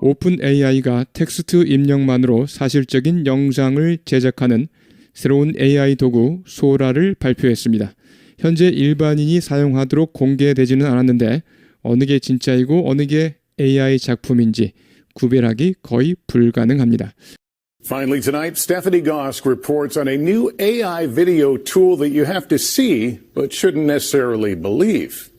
오픈 AI가 텍스트 입력만으로 사실적인 영상을 제작하는 새로운 AI 도구 소라를 발표했습니다. 현재 일반인이 사용하도록 공개되지는 않았는데 어느 게 진짜이고 어느 게 AI 작품인지 구별하기 거의 불가능합니다. Finally tonight, Stephanie Gosk reports on a new AI video tool that you have to see but shouldn't necessarily believe.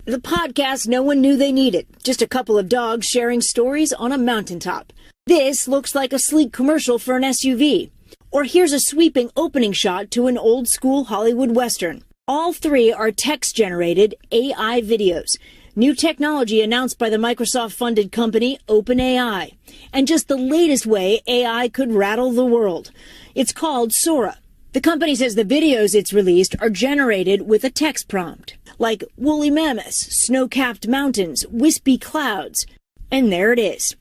The podcast no one knew they needed. Just a couple of dogs sharing stories on a mountaintop. This looks like a sleek commercial for an SUV. Or here's a sweeping opening shot to an old-school Hollywood Western. All three are text-generated AI videos. New technology announced by the Microsoft-funded company OpenAI. And just the latest way AI could rattle the world. It's called Sora. The company says the videos it's released are generated with a text prompt, like woolly mammoths, snow-capped mountains, wispy clouds. And there it is.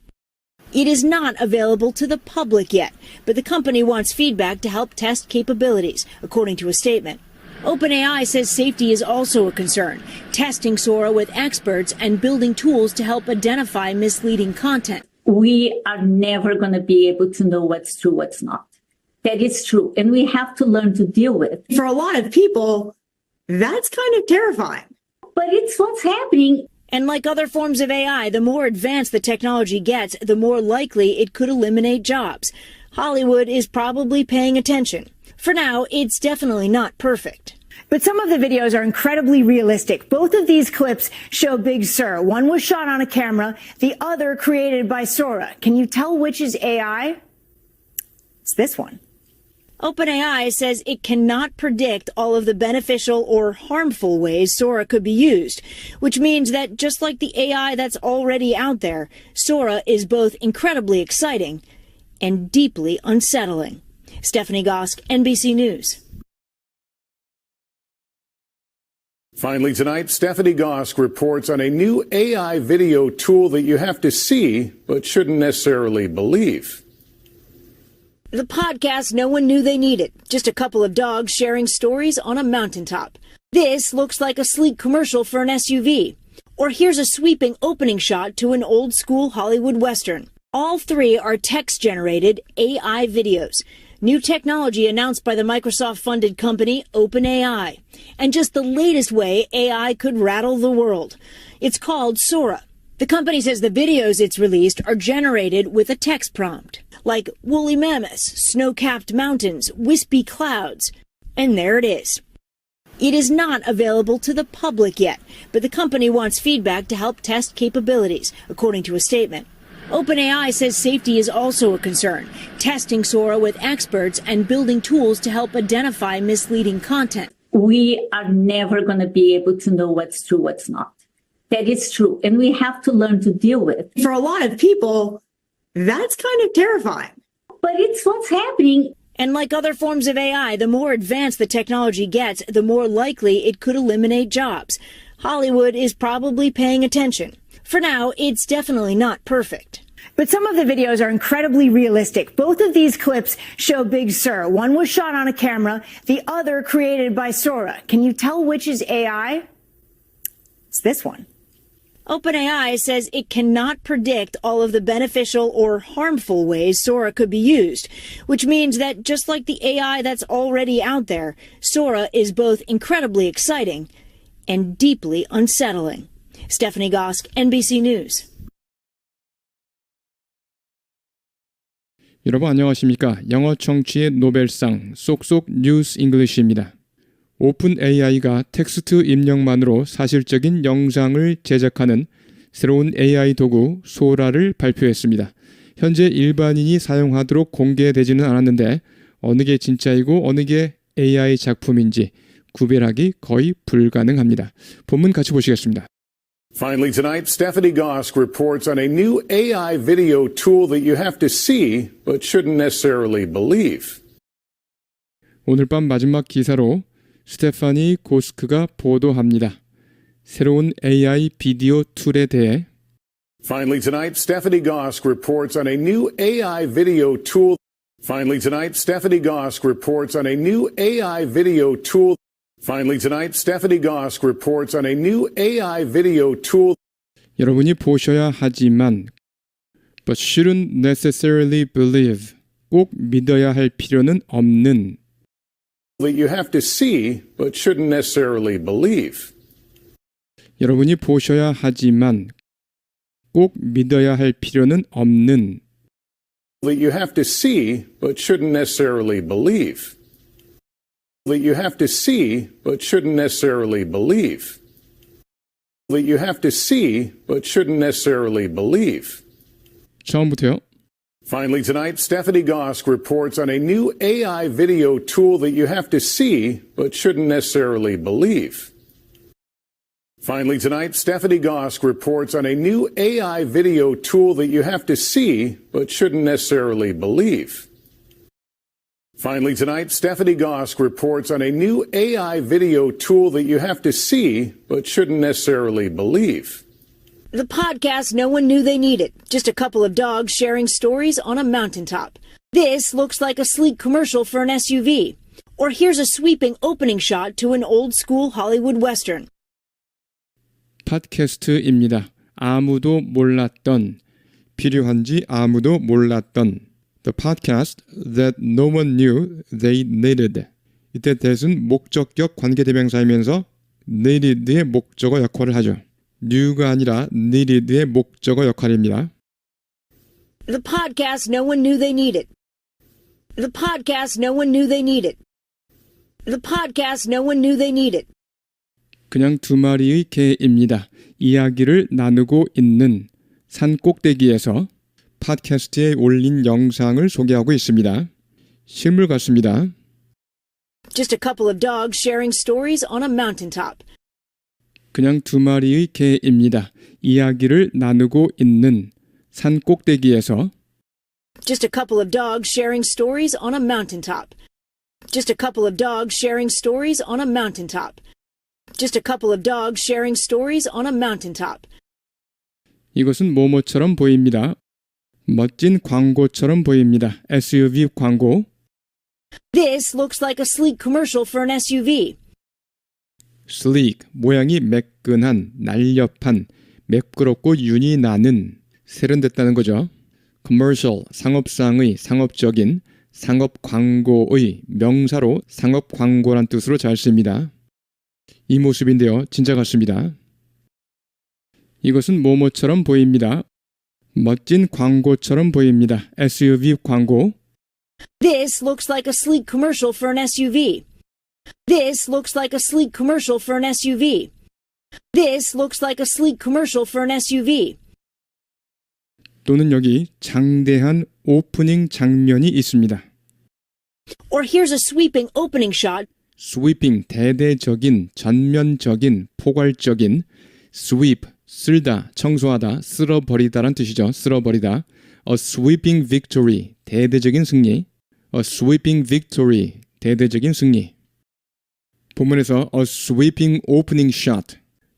It is not available to the public yet, but the company wants feedback to help test capabilities, according to a statement. OpenAI says safety is also a concern, testing Sora with experts and building tools to help identify misleading content. We are never going to be able to know what's true, what's not. That is true, and we have to learn to deal with. For a lot of people, that's kind of terrifying. But it's what's happening. And like other forms of AI, the more advanced the technology gets, the more likely it could eliminate jobs. Hollywood is probably paying attention. For now, it's definitely not perfect. But some of the videos are incredibly realistic. Both of these clips show Big Sur. One was shot on a camera, the other created by Sora. Can you tell which is AI? It's this one. OpenAI says it cannot predict all of the beneficial or harmful ways Sora could be used, which means that just like the AI that's already out there, Sora is both incredibly exciting and deeply unsettling. Stephanie Gosk, NBC News. Finally tonight, Stephanie Gosk reports on a new AI video tool that you have to see but shouldn't necessarily believe. The podcast no one knew they needed. Just a couple of dogs sharing stories on a mountaintop. This looks like a sleek commercial for an SUV. Or here's a sweeping opening shot to an old-school Hollywood Western. All three are text-generated AI videos. New technology announced by the Microsoft-funded company OpenAI. And just the latest way AI could rattle the world. It's called Sora. The company says the videos it's released are generated with a text prompt, like woolly mammoths, snow-capped mountains, wispy clouds. And there it is. It is not available to the public yet, but the company wants feedback to help test capabilities, according to a statement. OpenAI says safety is also a concern, testing Sora with experts and building tools to help identify misleading content. We are never going to be able to know what's true, what's not. That is true, and we have to learn to deal with. For a lot of people, that's kind of terrifying. But it's what's happening. And like other forms of AI, the more advanced the technology gets, the more likely it could eliminate jobs. Hollywood is probably paying attention. For now, it's definitely not perfect. But some of the videos are incredibly realistic. Both of these clips show Big Sur. One was shot on a camera, the other created by Sora. Can you tell which is AI? It's this one. OpenAI says it cannot predict all of the beneficial or harmful ways Sora could be used, which means that just like the AI that's already out there, Sora is both incredibly exciting and deeply unsettling. Stephanie Gosk, NBC News. 여러분 안녕하십니까? 영어 청취의 노벨상 쏙쏙 뉴스 잉글리시입니다. 오픈 AI가 텍스트 입력만으로 사실적인 영상을 제작하는 새로운 AI 도구 소라를 발표했습니다. 현재 일반인이 사용하도록 공개되지는 않았는데 어느 게 진짜이고 어느 게 AI 작품인지 구별하기 거의 불가능합니다. 본문 같이 보시겠습니다. Finally tonight, Stephanie Gosk reports on a new AI video tool that you have to see but shouldn't necessarily believe. 오늘 밤 마지막 기사로 스테파니 고스크가 보도합니다. 새로운 AI 비디오 툴에 대해 Finally tonight, Stephanie Gosk reports on a new AI video tool. Finally tonight, Stephanie Gosk reports on a new AI video tool. Finally tonight, Stephanie Gosk reports on a new AI video tool. 여러분이 보셔야 하지만 but shouldn't necessarily believe. 꼭 믿어야 할 필요는 없는. that you have to see but shouldn't necessarily believe. 여러분이 보셔야 하지만 꼭 믿어야 할 필요는 없는. that you have to see but shouldn't necessarily believe. that you have to see but shouldn't necessarily believe. that you have to see but shouldn't necessarily believe. 처음부터요. Finally tonight, Stephanie Gosk reports on a new AI video tool that you have to see but shouldn't necessarily believe. Finally tonight, Stephanie Gosk reports on a new AI video tool that you have to see but shouldn't necessarily believe. Finally tonight, Stephanie Gosk reports on a new AI video tool that you have to see but shouldn't necessarily believe. The podcast no one knew they needed. Just a couple of dogs sharing stories on a mountaintop. This looks like a sleek commercial for an SUV. Or here's a sweeping opening shot to an old school Hollywood Western. 팟캐스트입니다. 아무도 몰랐던, 필요한지 아무도 몰랐던. The podcast that no one knew they needed. 이때 that은 목적격 관계대명사이면서 needed의 목적어 역할을 하죠. new가 아니라 needed의 목적어 역할입니다. The podcast no one knew they needed. The podcast no one knew they needed. The podcast no one knew they needed. 그냥 두 마리의 개입니다. 이야기를 나누고 있는 산 꼭대기에서 팟캐스트에 올린 영상을 소개하고 있습니다. 실물 같습니다. Just a couple of dogs sharing stories on a mountaintop. 그냥 두 마리의 개입니다. 이야기를 나누고 있는 산 꼭대기에서 Just a couple of dogs sharing stories on a mountaintop. Just a couple of dogs sharing stories on a mountaintop. Just a couple of dogs sharing stories on a mountaintop. 이것은 뭐뭐처럼 보입니다. 멋진 광고처럼 보입니다. SUV 광고. This looks like a sleek commercial for an SUV. sleek, 모양이 매끈한, 날렵한, 매끄럽고 윤이 나는, 세련됐다는 거죠. commercial, 상업상의, 상업적인, 상업 광고의 명사로 상업 광고란 뜻으로 잘 씁니다. 이 모습인데요. 진짜 같습니다. 이것은 뭐뭐처럼 보입니다. 멋진 광고처럼 보입니다. SUV 광고. This looks like a sleek commercial for an SUV. This looks like a sleek commercial for an SUV. This looks like a sleek commercial for an SUV. 또는 여기 장대한 오프닝 장면이 있습니다. Or here's a sweeping opening shot. sweeping, 대대적인, 전면적인, 포괄적인, sweep, 쓸다, 청소하다, 쓸어버리다란 뜻이죠. 쓸어버리다. A sweeping victory, 대대적인 승리. A sweeping victory, 대대적인 승리. 본문에서 a sweeping opening shot,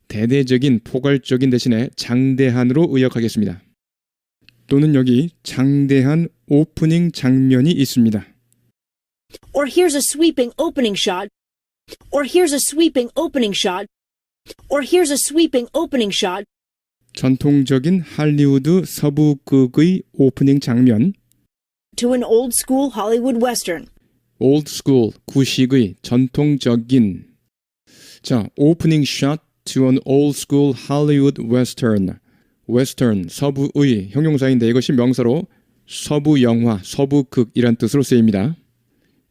대대적인, 포괄적인 대신에 장대한으로 의역하겠습니다. 또는 여기 장대한 오프닝 장면이 있습니다. Or here's a sweeping opening shot. Or here's a sweeping opening shot. Or here's a sweeping opening shot. 전통적인 할리우드 서부극의 오프닝 장면. To an old school Hollywood Western. old school, 구식의, 전통적인. 자, opening shot to an old school Hollywood Western. western, 서부의 형용사인데 이것이 명사로 서부 영화, 서부극이란 뜻으로 쓰입니다.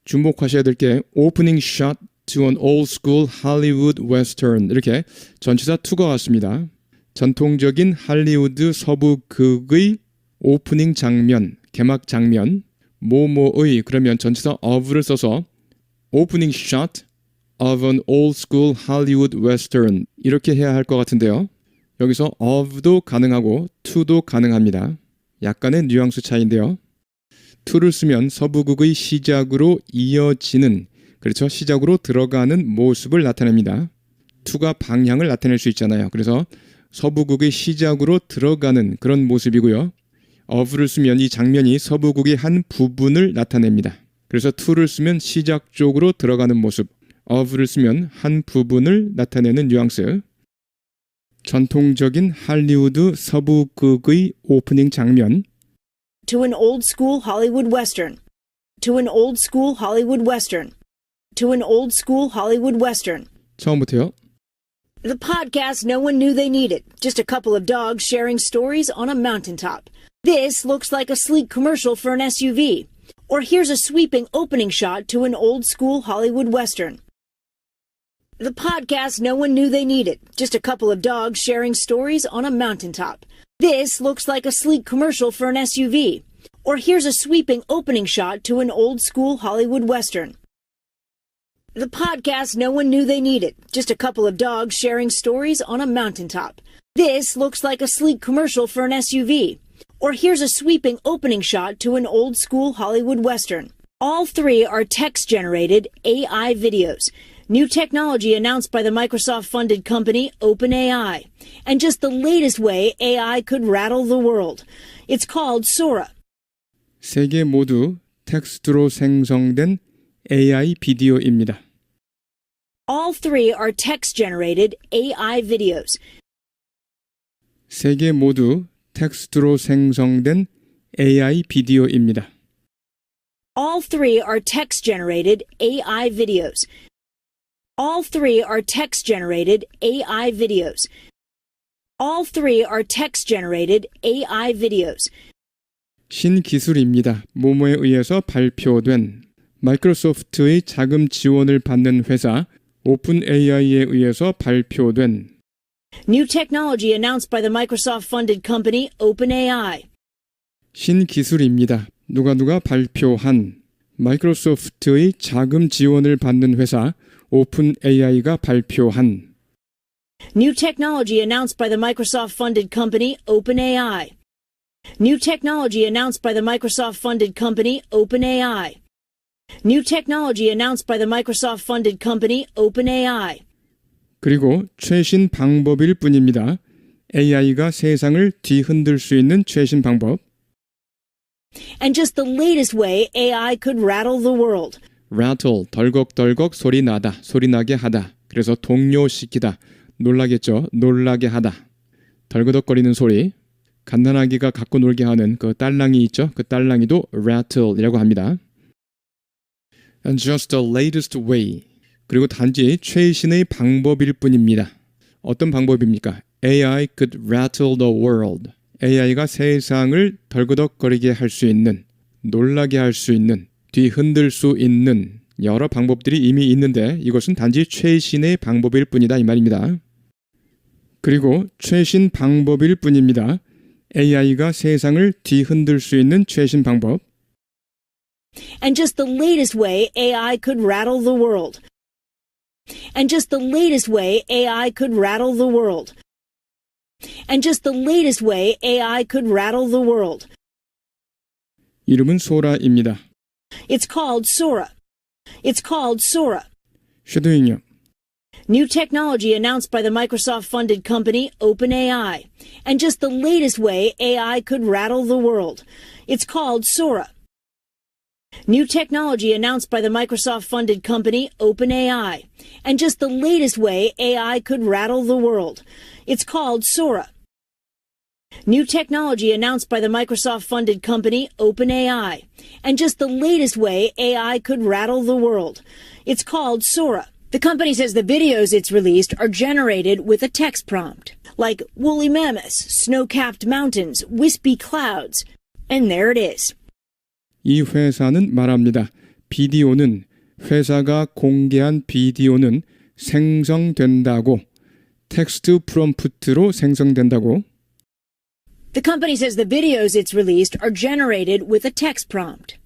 주목하셔야 될 게 opening shot to an old school Hollywood Western 이렇게 전치사 to가 왔습니다. 전통적인 할리우드 서부극의 오프닝 장면, 개막 장면, 뭐뭐의 그러면 전치사 of를 써서 opening shot of an old school Hollywood Western 이렇게 해야 할 것 같은데요. 여기서 of도 가능하고 to도 가능합니다. 약간의 뉘앙스 차이인데요. to를 쓰면 서부극의 시작으로 이어지는, 그렇죠? 시작으로 들어가는 모습을 나타냅니다. to가 방향을 나타낼 수 있잖아요. 그래서 서부극의 시작으로 들어가는 그런 모습이고요. of를 쓰면 이 장면이 서부극의 한 부분을 나타냅니다. 그래서 to를 쓰면 시작 쪽으로 들어가는 모습, of를 쓰면 한 부분을 나타내는 뉘앙스. 전통적인 할리우드 서부극의 오프닝 장면, to an old school Hollywood Western. To an old school Hollywood Western. To an old school Hollywood Western. 처음부터요. The podcast no one knew they needed. Just a couple of dogs sharing stories on a mountaintop. This looks like a sleek commercial for an SUV. Or here's a sweeping opening shot to an old school Hollywood Western. The podcast no one knew they needed. Just a couple of dogs sharing stories on a mountaintop. This looks like a sleek commercial for an SUV. Or here's a sweeping opening shot to an old school Hollywood Western. The podcast no one knew they needed. Just a couple of dogs sharing stories on a mountaintop. This looks like a sleek commercial for an SUV. Or here's a sweeping opening shot to an old school Hollywood Western. All three are text-generated AI videos. New technology announced by the Microsoft-funded company OpenAI. And just the latest way AI could rattle the world. It's called Sora. 세 개 모두 텍스트로 생성된 AI 비디오입니다. All three are text-generated AI videos. 세 개 모두 텍스트로 생성된 AI 비디오입니다. All three are text-generated AI videos. All three are text-generated AI videos. All three are text-generated AI videos. 신기술입니다. 모모에 의해서 발표된 마이크로소프트의 자금 지원을 받는 회사 오픈AI에 의해서 발표된 New technology announced by the Microsoft-funded company OpenAI. 신기술입니다. 누가 발표한 마이크로소프트의 자금 지원을 받는 회사 오픈AI가 발표한 New technology announced by the Microsoft-funded company OpenAI. New technology announced by the Microsoft-funded company OpenAI. New technology announced by the Microsoft-funded company OpenAI. 그리고 최신 방법일 뿐입니다. AI가 세상을 뒤흔들 수 있는 최신 방법. And just the latest way AI could rattle the world. rattle, 덜컥덜컥 소리 나다, 소리 나게 하다. 그래서 동요시키다, 놀라겠죠, 놀라게 하다. 덜그덕거리는 소리, 갓난아기가 갖고 놀게 하는 그 딸랑이 있죠, 그 딸랑이도 rattle이라고 합니다. And just the latest way. 그리고 단지 최신의 방법일 뿐입니다. 어떤 방법입니까? AI could rattle the world. AI가 세상을 덜그덕거리게 할 수 있는, 놀라게 할 수 있는, 뒤흔들 수 있는 여러 방법들이 이미 있는데 이것은 단지 최신의 방법일 뿐이다 이 말입니다. 그리고 최신 방법일 뿐입니다. AI가 세상을 뒤흔들 수 있는 최신 방법. And just the latest way AI could rattle the world. And just the latest way AI could rattle the world. And just the latest way AI could rattle the world. 이름은 소라입니다. It's called Sora. It's called Sora. 쉐도잉요. New technology announced by the Microsoft-funded company OpenAI. And just the latest way AI could rattle the world. It's called Sora. New technology announced by the Microsoft-funded company OpenAI. And just the latest way AI could rattle the world. It's called Sora. New technology announced by the Microsoft-funded company OpenAI. And just the latest way AI could rattle the world. It's called Sora. The company says the videos it's released are generated with a text prompt, like woolly mammoths, snow-capped mountains, wispy clouds. And there it is. 이 회사는 말합니다. 비디오는 회사가 공개한 비디오는 생성된다고 텍스트 프롬프트로 생성된다고 The company says the videos it's released are generated with a text prompt.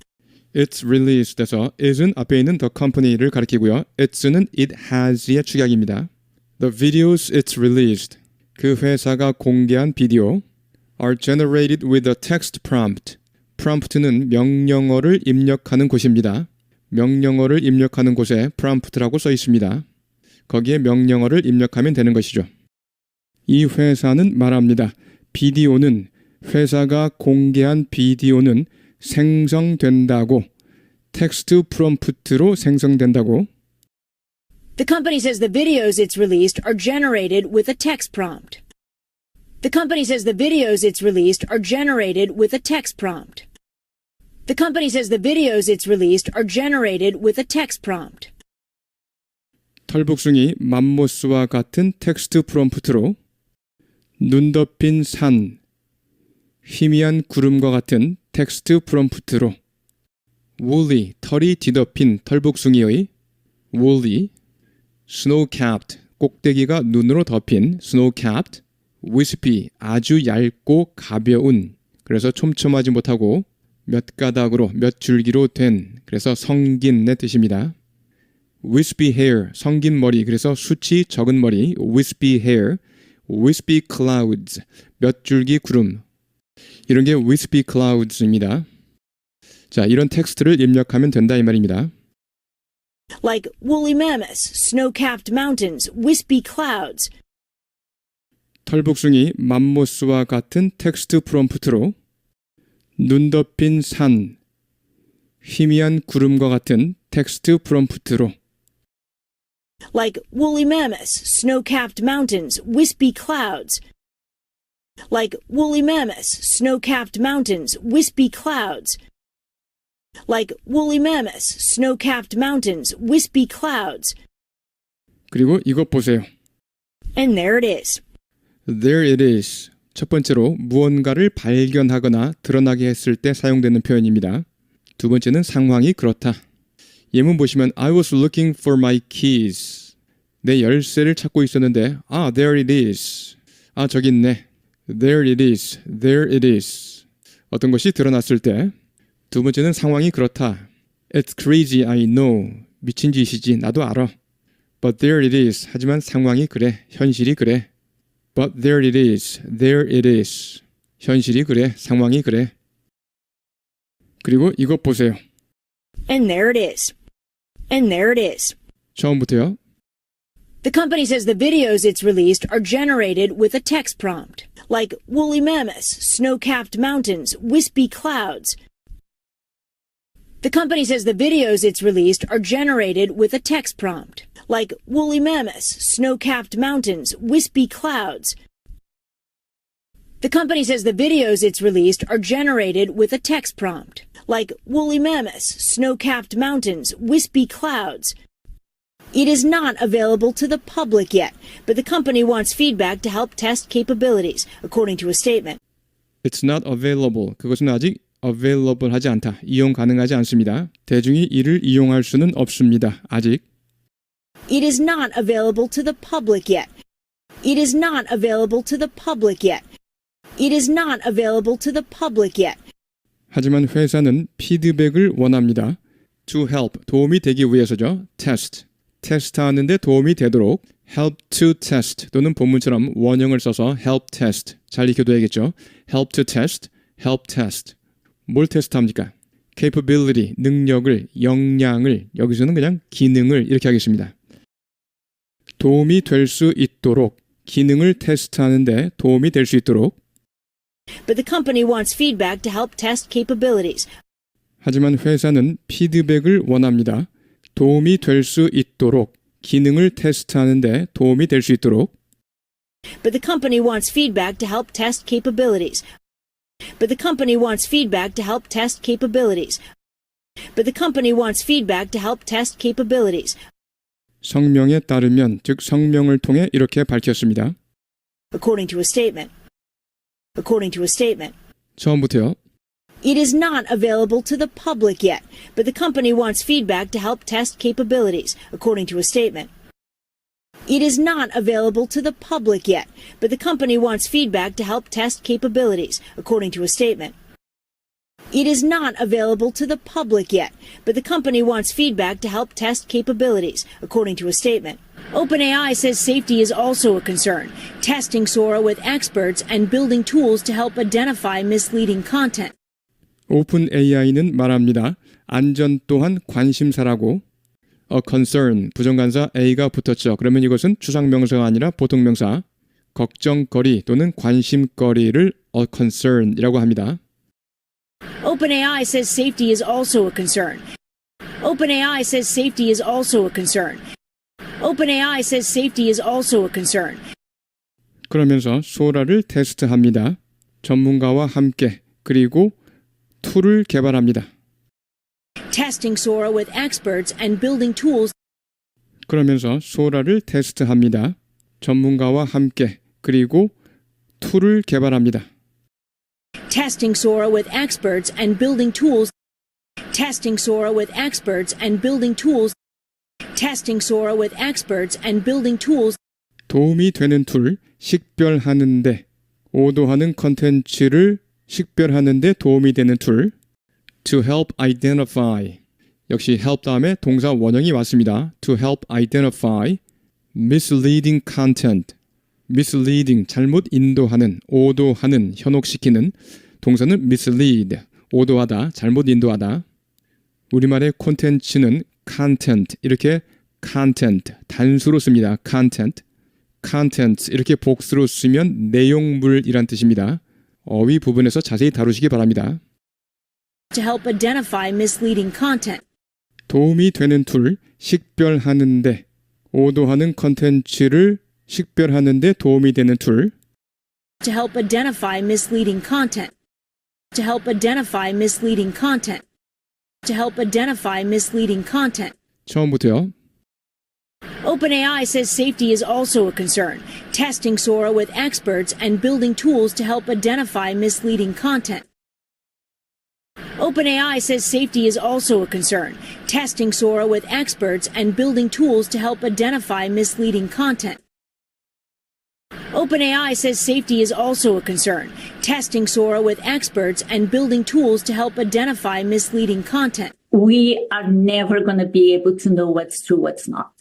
It's released에서 is은 앞에 있는 the company를 가리키고요. It's는 it has의 축약입니다. The videos it's released 그 회사가 공개한 비디오 are generated with a text prompt. prompt는 명령어를 입력하는 곳입니다. 명령어를 입력하는 곳에 prompt라고 써 있습니다. 거기에 명령어를 입력하면 되는 것이죠. 이 회사는 말합니다. 비디오는 회사가 공개한 비디오는 생성된다고 텍스트 프롬프트로 생성된다고 The company says the videos it's released are generated with a text prompt. The company says the videos it's released are generated with a text prompt. The company says the videos it's released are generated with a text prompt. 털복숭이 맘모스와 같은 텍스트 프롬프트로 눈 덮인 산, 희미한 구름과 같은 텍스트 프롬프트로 woolly, 털이 뒤덮인 털복숭이의 woolly, snow-capped, 꼭대기가 눈으로 덮인 snow-capped, wispy, 아주 얇고 가벼운, 그래서 촘촘하지 못하고 몇 가닥으로, 몇 줄기로 된, 그래서 성긴의 뜻입니다. wispy hair, 성긴 머리, 그래서 숱이 적은 머리, wispy hair, wispy clouds, 몇 줄기 구름. 이런 게 wispy clouds입니다. 자, 이런 텍스트를 입력하면 된다 이 말입니다. Like woolly mammoths, snow-capped mountains, wispy clouds. 털복숭이 맘모스와 같은 텍스트 프롬프트로 눈 덮인 산, 희미한 구름과 같은 텍스트 프롬프트로 Like woolly mammoths, snow-capped mountains, wispy clouds. Like woolly mammoths, snow-capped mountains, wispy clouds. Like woolly mammoths, snow-capped mountains, wispy clouds. 그리고 이것 보세요. And there it is. There it is. 첫 번째로 무언가를 발견하거나 드러나게 했을 때 사용되는 표현입니다. 두 번째는 상황이 그렇다. 예문 보시면 I was looking for my keys. 내 열쇠를 찾고 있었는데 there it is. 저기 있네. There it is. There it is. 어떤 것이 드러났을 때 두 번째는 상황이 그렇다. It's crazy, I know. 미친 짓이지, 나도 알아. But there it is. 하지만 상황이 그래. 현실이 그래. But there it is. There it is. 현실이 그래. 상황이 그래. 그리고 이것 보세요. And there it is. And there it is. 처음부터요. The company says the videos it's released are generated with a text prompt. Like woolly mammoths, snow-capped mountains, wispy clouds. The company says the videos it's released are generated with a text prompt. Like woolly mammoths, snow-capped mountains, wispy clouds. The company says the videos it's released are generated with a text prompt. Like woolly mammoths, snow-capped mountains, wispy clouds. It is not available to the public yet, but the company wants feedback to help test capabilities, according to a statement. It's not available. 그것은 아직 available 하지 않다. 이용 가능하지 않습니다. 대중이 이를 이용할 수는 없습니다. 아직. It is not available to the public yet. It is not available to the public yet. It is not available to the public yet. 하지만 회사는 피드백을 원합니다. To help, 도움이 되기 위해서죠. Test, 테스트하는 데 도움이 되도록 help to test 또는 본문처럼 원형을 써서 help test 잘 익혀둬야겠죠. help to test, help test. 뭘 테스트합니까? capability, 능력을, 역량을, 여기서는 그냥 기능을 이렇게 하겠습니다. 도움이 될 수 있도록, 기능을 테스트하는데 도움이 될 수 있도록. But the company wants feedback to help test capabilities. 하지만 회사는 피드백을 원합니다. 도움이 될 수 있도록, 기능을 테스트하는데 도움이 될 수 있도록. But the company wants feedback to help test capabilities. But the company wants feedback to help test capabilities. But the company wants feedback to help test capabilities. 성명에 따르면, 즉 성명을 통해 이렇게 밝혔습니다. According to a statement. According to a statement. 처음부터요. It is not available to the public yet, but the company wants feedback to help test capabilities, according to a statement. It is not available to the public yet, but the company wants feedback to help test capabilities, according to a statement. It is not available to the public yet, but the company wants feedback to help test capabilities, according to a statement. OpenAI says safety is also a concern, testing Sora with experts and building tools to help identify misleading content. 오픈 AI는 말합니다. 안전 또한 관심사라고. A concern, 부정관사 A가 붙었죠. 그러면 이것은 추상명사가 아니라 보통명사. 걱정거리 또는 관심거리를 a concern이라고 합니다. OpenAI says safety is also a concern. OpenAI says safety is also a concern. OpenAI says safety is also a concern. 그러면서 소라를 테스트합니다. 전문가와 함께 그리고 툴을 개발합니다. testing Sora with experts and building tools. 그러면서 소라를 테스트합니다. 전문가와 함께 그리고 툴을 개발합니다. Testing Sora with experts and building tools. Testing Sora with experts and building tools. Testing Sora with experts and building tools. 도움이 되는 툴, 식별하는데, 오도하는 컨텐츠를 식별하는데 도움이 되는 툴. To help identify. 역시 help 다음에 동사 원형이 왔습니다. To help identify misleading content. misleading, 잘못 인도하는, 오도하는, 현혹시키는. 동사는 mislead, 오도하다, 잘못 인도하다. 우리말의 콘텐츠는 content, 이렇게 content, 단수로 씁니다. content, content, 이렇게 복수로 쓰면 내용물이란 뜻입니다. 어휘 부분에서 자세히 다루시기 바랍니다. To help identify misleading content. 도움이 되는 툴, 식별하는데, 오도하는 컨텐츠를 식별하는데 도움이 되는 툴. To help identify misleading content. To help identify misleading content. To help identify misleading content. 처음부터요. OpenAI says safety is also a concern, testing Sora with experts and building tools to help identify misleading content. OpenAI says safety is also a concern, testing Sora with experts and building tools to help identify misleading content. OpenAI says safety is also a concern, testing Sora with experts and building tools to help identify misleading content. We are never going to be able to know what's true, what's not.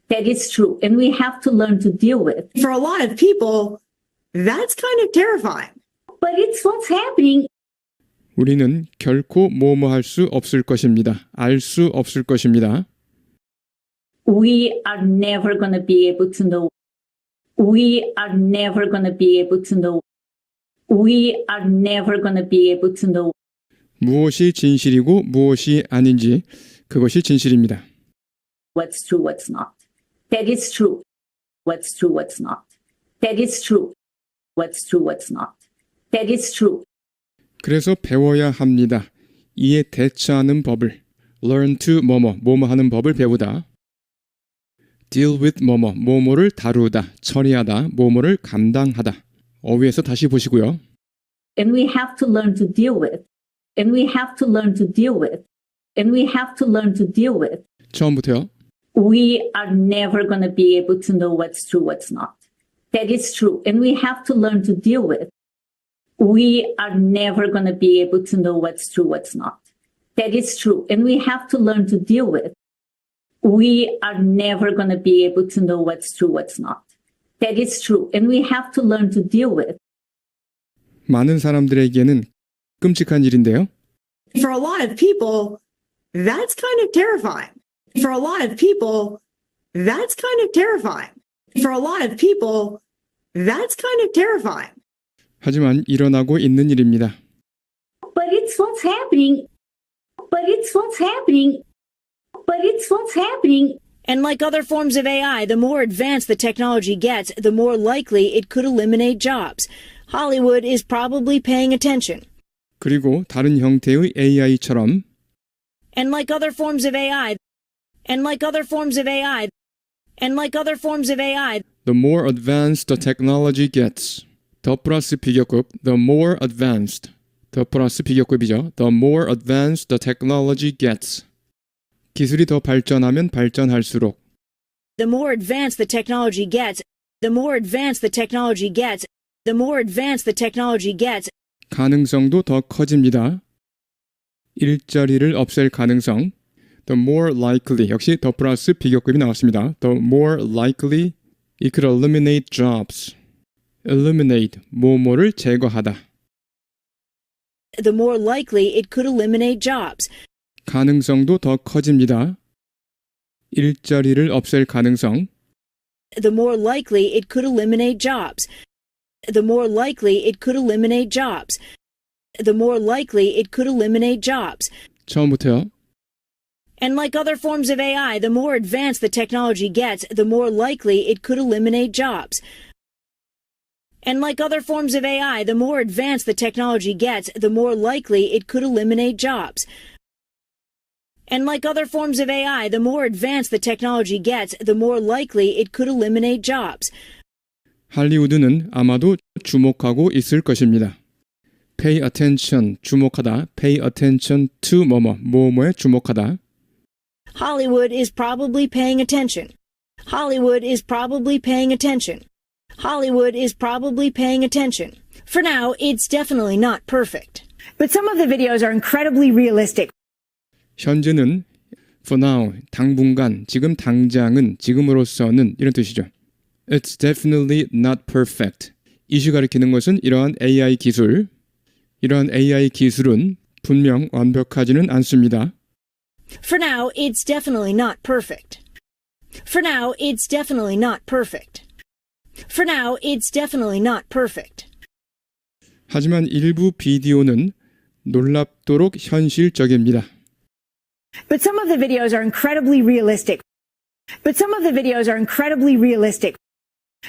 That is true. And we have to learn to deal with. For a lot of people, that's kind of terrifying. But it's what's happening. 우리는 결코 뭐뭐할 수 없을 것입니다. 알 수 없을 것입니다. We are never going to be able to know. We are never going to be able to know. We are never going to be able to know. 무엇이 진실이고 무엇이 아닌지 그것이 진실입니다. What's true, what's not. That is true. What's true, what's not. That is true. What's true, what's not. That is true. 그래서 배워야 합니다. 이에 대처하는 법을 learn to 뭐뭐 하는 법을 배우다. deal with 뭐뭐를 다루다, 처리하다, 뭐뭐를 감당하다. 어휘에서 다시 보시고요. And we have to learn to deal with. And we have to learn to deal with. And we have to learn to deal with. 처음부터요. We are never going to be able to know what's true, what's not. That is true. And we have to learn to deal with. We are never going to be able to know what's true, what's not. That is true. And we have to learn to deal with. We are never going to be able to know what's true, what's not. That is true. And we have to learn to deal with. 많은 사람들에게는 끔찍한 일인데요. For a lot of people, that's kind of terrifying. For a lot of people, that's kind of terrifying. For a lot of people, that's kind of terrifying. 하지만 일어나고 있는 일입니다. But it's what's happening. But it's what's happening. But it's what's happening. And like other forms of AI, the more advanced the technology gets, the more likely it could eliminate jobs. Hollywood is probably paying attention. 그리고 다른 형태의 AI처럼 And like other forms of AI, and like other forms of AI, and like other forms of AI, the more advanced the technology gets. 더 플러스 비교급 the more advanced. 더 플러스 비교급이죠. The more advanced the technology gets. 기술이 더 발전하면 발전할수록 the more advanced the technology gets, the more advanced the technology gets, the more advanced the technology gets, 가능성도 더 커집니다. 일자리를 없앨 가능성. The more likely 역시 더 플러스 비교급이 나왔습니다. The more likely it could eliminate jobs. eliminate 뭐뭐를 제거하다. the more likely it could eliminate jobs. 가능성도 더 커집니다. 일자리를 없앨 가능성. The more likely it could eliminate jobs. The more likely it could eliminate jobs. The more likely it could eliminate jobs. 처음부터요. And like other forms of AI, the more advanced the technology gets, the more likely it could eliminate jobs. And like other forms of AI, the more advanced the technology gets, the more likely it could eliminate jobs. And like other forms of AI, the more advanced the technology gets, the more likely it could eliminate jobs. 할리우드는 아마도 주목하고 있을 것입니다. Pay attention, 주목하다. Pay attention to 뭐뭐에 주목하다. Hollywood is probably paying attention. Hollywood is probably paying attention. Hollywood is probably paying attention. For now, it's definitely not perfect. But some of the videos are incredibly realistic. 현재는 for now, 당분간, 지금 당장은, 지금으로서는 이런 뜻이죠. It's definitely not perfect. 이시 가리키는 것은 이러한 AI 기술, 이러한 AI 기술은 분명 완벽하지는 않습니다. For now, it's definitely not perfect. For now, it's definitely not perfect. For now, it's definitely not perfect. 하지만 일부 비디오는 놀랍도록 현실적입니다. But some of the videos are incredibly realistic. But some of the videos are incredibly realistic.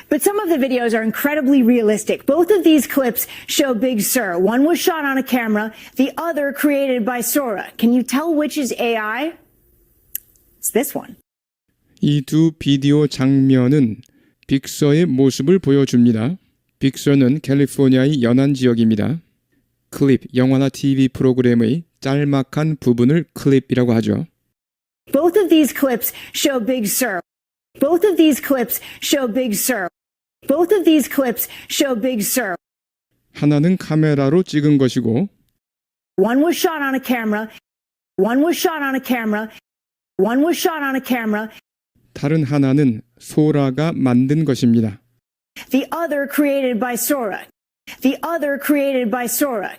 But some of the videos are incredibly realistic. Both of these clips show Big Sur. One was shot on a camera, the other created by Sora. Can you tell which is AI? It's this one. 이 두 비디오 장면은 빅서의 모습을 보여줍니다. 빅서는 캘리포니아의 연안 지역입니다. 클립, 영화나 TV 프로그램의 짤막한 부분을 클립이라고 하죠. Both of these clips show Big Sur. Both of these clips show Big Sur. Both of these clips show Big Sur. 하나는 카메라로 찍은 것이고 One was shot on a camera. One was shot on a camera. One was shot on a camera. 다른 하나는 소라가 만든 것입니다. The other created by Sora. The other created by Sora.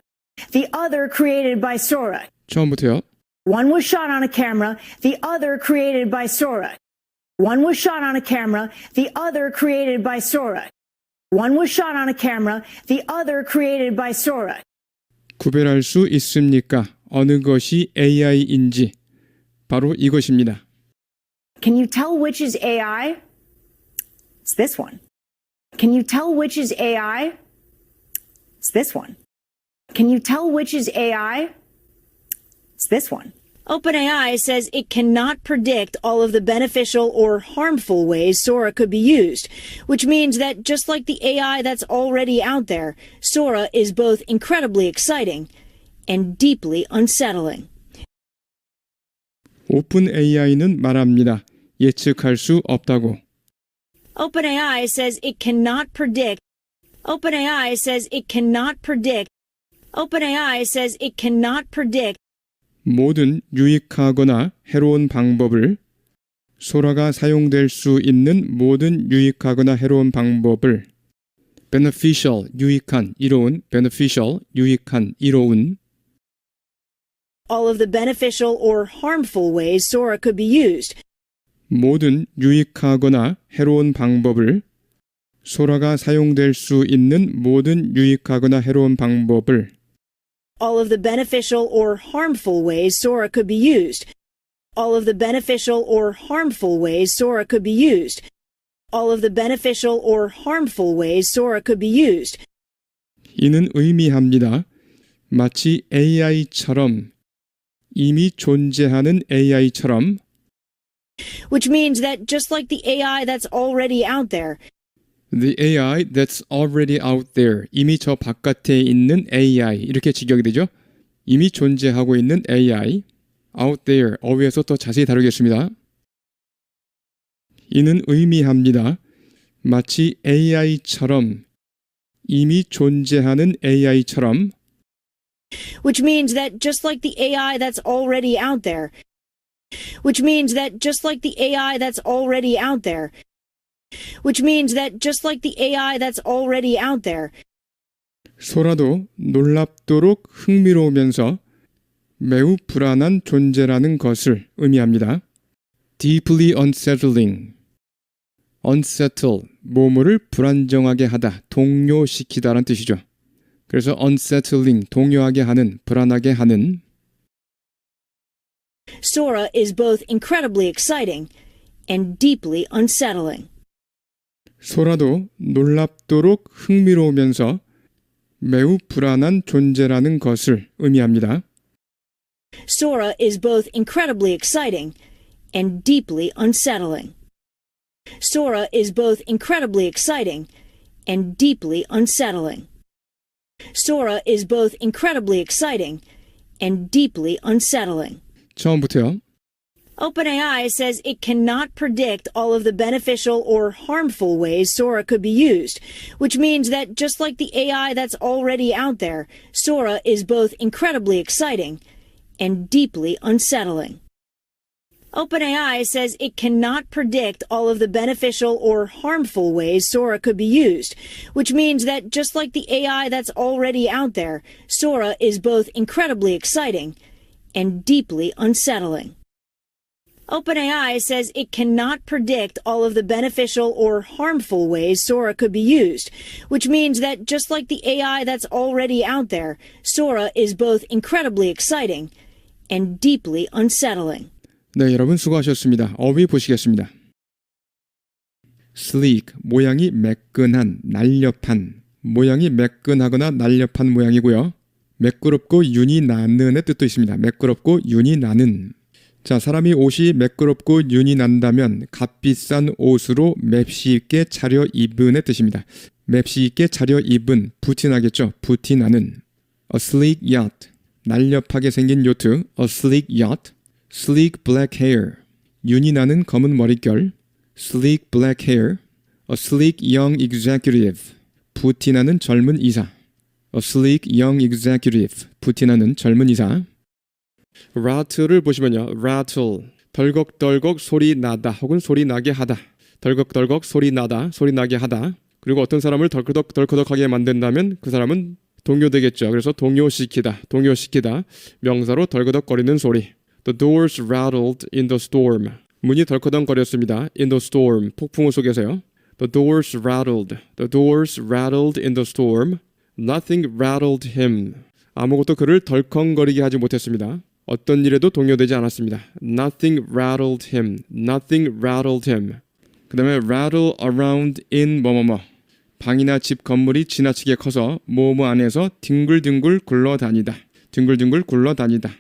The other created by Sora. 처음부터요. One was shot on a camera. The other created by Sora. One was shot on a camera. The other created by Sora. One was shot on a camera. The other created by Sora. 구별할 수 있습니까? 어느 것이 AI인지. 바로 이것입니다. Can you tell which is AI? It's this one. Can you tell which is AI? It's this one. Can you tell which is AI? It's this one. OpenAI says it cannot predict all of the beneficial or harmful ways Sora could be used, which means that just like the AI that's already out there, Sora is both incredibly exciting and deeply unsettling. 오픈 AI는 말합니다. 예측할 수 없다고. OpenAI says it cannot predict. OpenAI says it cannot predict. OpenAI says it cannot predict. 모든 유익하거나 해로운 방법을 소라가 사용될 수 있는 모든 유익하거나 해로운 방법을 beneficial, 유익한, 이로운, beneficial, 유익한, 이로운 All of the beneficial or harmful ways Sora could be used. 모든 유익하거나 해로운 방법을 소라가 사용될 수 있는 모든 유익하거나 해로운 방법을 All of the beneficial or harmful ways Sora could be used. All of the beneficial or harmful ways Sora could be used. All of the beneficial or harmful ways Sora could be used. 이는 의미합니다. 마치 AI처럼 이미 존재하는 AI처럼 Which means that just like the AI that's already out there, The AI that's already out there. 이미 저 바깥에 있는 AI. 이렇게 직역이 되죠. 이미 존재하고 있는 AI. Out there. 어휘에서 더 자세히 다루겠습니다. 이는 의미합니다. 마치 AI처럼 이미 존재하는 AI처럼 which means that just like the AI that's already out there, which means that just like the AI that's already out there, which means that just like the AI that's already out there, 소라도 놀랍도록 흥미로우면서 매우 불안한 존재라는 것을 의미합니다. Deeply unsettling, unsettle, 뭐뭐를 불안정하게 하다, 동요시키다라는 뜻이죠. 그래서 unsettling, 동요하게 하는, 불안하게 하는 Sora is both incredibly exciting and deeply unsettling. 소라도 놀랍도록 흥미로우면서 매우 불안한 존재라는 것을 의미합니다. Sora is both incredibly exciting and deeply unsettling. Sora is both incredibly exciting and deeply unsettling. Sora is both incredibly exciting and deeply unsettling. 처음부터요. OpenAI says it cannot predict all of the beneficial or harmful ways Sora could be used, which means that just like the AI that's already out there, Sora is both incredibly exciting and deeply unsettling. OpenAI says it cannot predict all of the beneficial or harmful ways Sora could be used, which means that just like the AI that's already out there, Sora is both incredibly exciting and deeply unsettling. OpenAI says it cannot predict all of the beneficial or harmful ways Sora could be used, which means that just like the AI that's already out there, Sora is both incredibly exciting and deeply unsettling. 네, 여러분 수고하셨습니다. 어휘 보시겠습니다. sleek, 모양이 매끈한, 날렵한, 모양이 매끈하거나 날렵한 모양이고요. 매끄럽고 윤이 나는의 뜻도 있습니다. 매끄럽고 윤이 나는. 자, 사람이 옷이 매끄럽고 윤이 난다면 값비싼 옷으로 맵시 있게 차려 입은의 뜻입니다. 맵시 있게 차려 입은, 부티나겠죠. 부티나는. A sleek yacht, 날렵하게 생긴 요트. A sleek yacht. Sleek black hair, 윤이 나는 검은 머릿결. Sleek black hair. A sleek young executive, 부티나는 젊은 이사. A sleek young executive, 부티나는 젊은 이사. rattle을 보시면요. rattle, 덜걱덜걱 소리 나다 혹은 소리 나게 하다. 덜걱덜걱 소리 나다, 소리 나게 하다. 그리고 어떤 사람을 덜커덕하게 만든다면 그 사람은 동요되겠죠. 그래서 동요시키다, 동요시키다. 명사로 덜커덕거리는 소리. The doors rattled in the storm. 문이 덜커덕거렸습니다. In the storm, 폭풍우 속에서요. The doors rattled. The doors rattled in the storm. Nothing rattled him. 아무것도 그를 덜컹거리게 하지 못했습니다. 어떤 일에도 동요되지 않았습니다. Nothing rattled him. Nothing rattled him. 그 다음에 rattle around in 뭐뭐뭐. 방이나 집 건물이 지나치게 커서 뭐뭐 안에서 뒹굴뒹굴 굴러다니다. 뒹굴뒹굴 굴러다니다.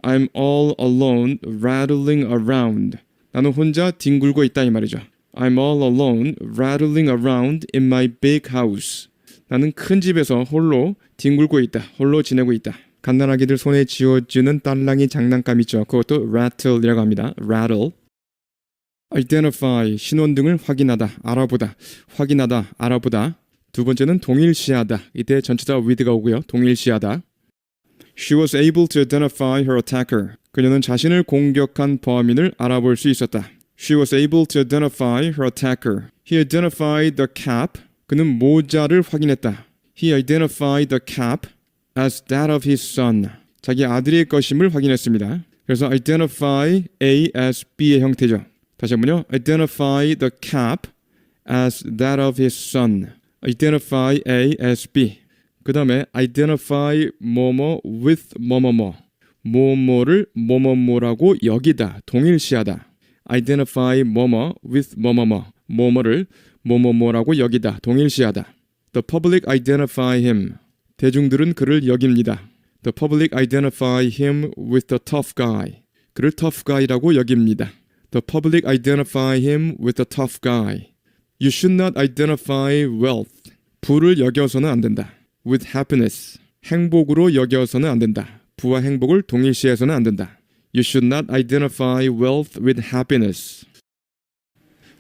I'm all alone rattling around. 나는 혼자 뒹굴고 있다 이 말이죠. I'm all alone rattling around in my big house. 나는 큰 집에서 홀로 뒹굴고 있다. 홀로 지내고 있다. 갓난아기들 손에 쥐어주는 딸랑이 장난감 있죠. 그것도 rattle이라고 합니다. rattle. identify, 신원등을 확인하다, 알아보다. 확인하다, 알아보다. 두 번째는 동일시하다. 이때 전치사 with가 오고요. 동일시하다. She was able to identify her attacker. 그녀는 자신을 공격한 범인을 알아볼 수 있었다. She was able to identify her attacker. He identified the cap. 그는 모자를 확인했다. He identified the cap as that of his son. 자기 아들의 것임을 확인했습니다. 그래서 identify A as B의 형태죠. 다시 한번요. Identify the cap as that of his son. Identify A as B. 그 다음에 identify 뭐뭐 with 뭐뭐뭐. 뭐뭐를 뭐뭐뭐라고 여기다. 동일시하다. identify 뭐뭐 with 뭐뭐뭐. 뭐뭐를 뭐뭐뭐라고 여기다. 동일시하다. The public identify him. 대중들은 그를 여깁니다. The public identify him with the tough guy. 그를 tough guy라고 여깁니다. The public identify him with the tough guy. You should not identify wealth. 부를 여겨서는 안 된다. With happiness. 행복으로 여겨서는 안 된다. 부와 행복을 동일시해서는 안 된다. You should not identify wealth with happiness.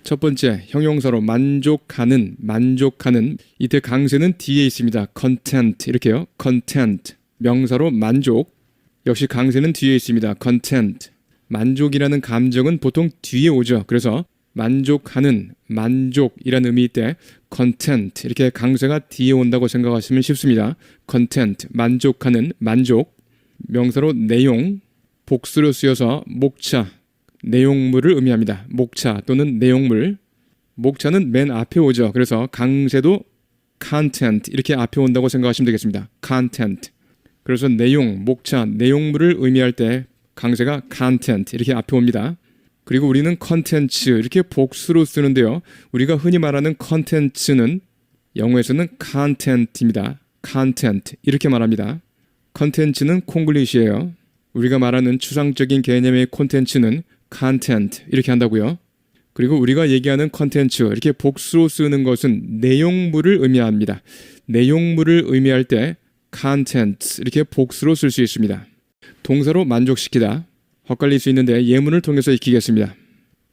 첫 번째, 형용사로 만족하는, 만족하는. 이때 강세는 뒤에 있습니다. content 이렇게요. content. 명사로 만족. 역시 강세는 뒤에 있습니다. content. 만족이라는 감정은 보통 뒤에 오죠. 그래서 만족하는, 만족이라는 의미 때 content 이렇게 강세가 뒤에 온다고 생각하시면 쉽습니다. content, 만족하는, 만족. 명사로 내용, 복수로 쓰여서 목차, 내용물을 의미합니다. 목차 또는 내용물. 목차는 맨 앞에 오죠. 그래서 강세도 content 이렇게 앞에 온다고 생각하시면 되겠습니다. content. 그래서 내용, 목차, 내용물을 의미할 때 강세가 content 이렇게 앞에 옵니다. 그리고 우리는 컨텐츠 이렇게 복수로 쓰는데요. 우리가 흔히 말하는 컨텐츠는 영어에서는 content입니다. content 이렇게 말합니다. 컨텐츠는 콩글리시예요. 우리가 말하는 추상적인 개념의 콘텐츠는 content 이렇게 한다고요. 그리고 우리가 얘기하는 컨텐츠 이렇게 복수로 쓰는 것은 내용물을 의미합니다. 내용물을 의미할 때 content 이렇게 복수로 쓸 수 있습니다. 동사로 만족시키다 헛갈릴 수 있는데 예문을 통해서 익히겠습니다.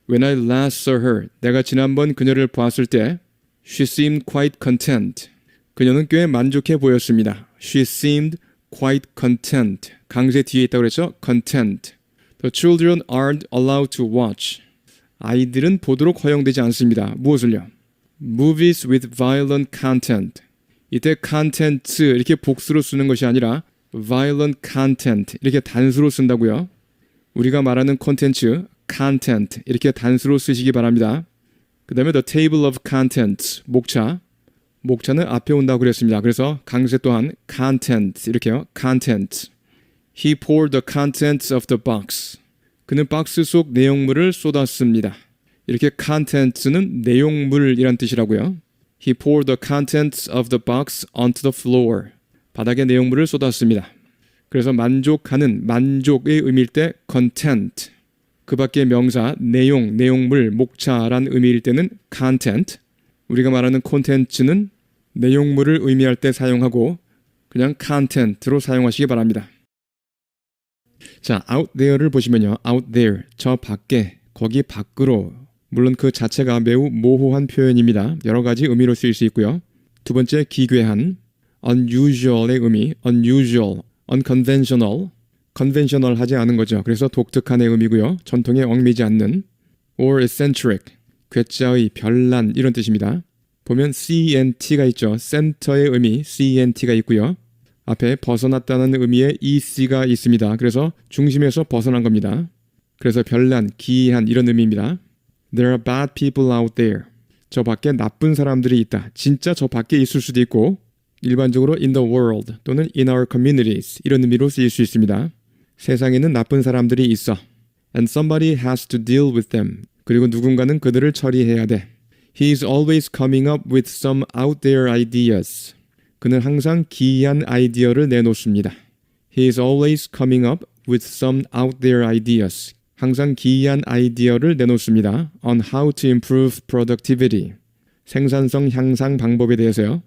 When I last saw her, 내가 지난번 그녀를 보았을 때 She seemed quite content. 그녀는 꽤 만족해 보였습니다. She seemed quite content. 강세 뒤에 있다고 그랬죠? content. The children aren't allowed to watch. 아이들은 보도록 허용되지 않습니다. 무엇을요? Movies with violent content. 이때 content 이렇게 복수로 쓰는 것이 아니라 violent content 이렇게 단수로 쓴다고요. 우리가 말하는 콘텐츠 content 이렇게 단수로 쓰시기 바랍니다. 그 다음에 the table of contents 목차는 앞에 온다고 그랬습니다. 그래서 강세 또한 content 이렇게요. content. He poured the contents of the box. 그는 박스 속 내용물을 쏟았습니다. 이렇게 contents는 내용물이란 뜻이라고요. He poured the contents of the box onto the floor. 바닥에 내용물을 쏟았습니다. 그래서 만족하는 만족의 의미일 때 content. 그 밖에 명사 내용물, 목차란 의미일 때는 content. 우리가 말하는 콘텐츠는 내용물을 의미할 때 사용하고 그냥 content로 사용하시기 바랍니다. 자, out there를 보시면요. out there, 저 밖에, 거기 밖으로. 물론 그 자체가 매우 모호한 표현입니다. 여러 가지 의미로 쓰일 수 있고요. 두 번째, 기괴한, unusual의 의미, unusual, unconventional, conventional하지 않은 거죠. 그래서 독특한의 의미고요. 전통에 얽매이지 않는, or eccentric, 괴짜의, 별난 이런 뜻입니다. 보면 CNT가 있죠. 센터의 의미 CNT가 있고요. 앞에 벗어났다는 의미의 EC가 있습니다. 그래서 중심에서 벗어난 겁니다. 그래서 별난, 기이한 이런 의미입니다. There are bad people out there. 저 밖에 나쁜 사람들이 있다. 진짜 저 밖에 있을 수도 있고 일반적으로 in the world 또는 in our communities 이런 의미로 쓰일 수 있습니다. 세상에는 나쁜 사람들이 있어. And somebody has to deal with them. 그리고 누군가는 그들을 처리해야 돼. He is always coming up with some out there ideas. 그는 항상 기이한 아이디어를 내놓습니다. He is always coming up with some out there ideas. 항상 기이한 아이디어를 내놓습니다. On how to improve productivity. 생산성 향상 방법에 대해서요.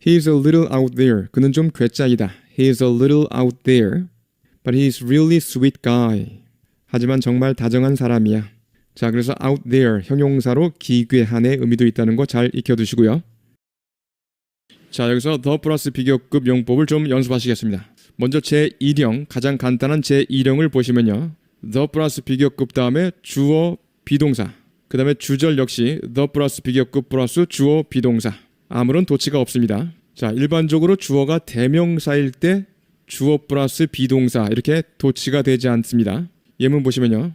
He is a little out there. 그는 좀 괴짜이다. He is a little out there. But he is really sweet guy. 하지만 정말 다정한 사람이야. 자, 그래서 out there 형용사로 기괴한의 의미도 있다는 거 잘 익혀두시고요. 자, 여기서 the 플러스 비교급 용법을 좀 연습하시겠습니다. 먼저 제1형, 가장 간단한 제1형을 보시면요. the 플러스 비교급 다음에 주어 비동사, 그 다음에 주절 역시 the 플러스 비교급 플러스 주어 비동사. 아무런 도치가 없습니다. 자, 일반적으로 주어가 대명사일 때 주어 플러스 비동사 이렇게 도치가 되지 않습니다. 예문 보시면요.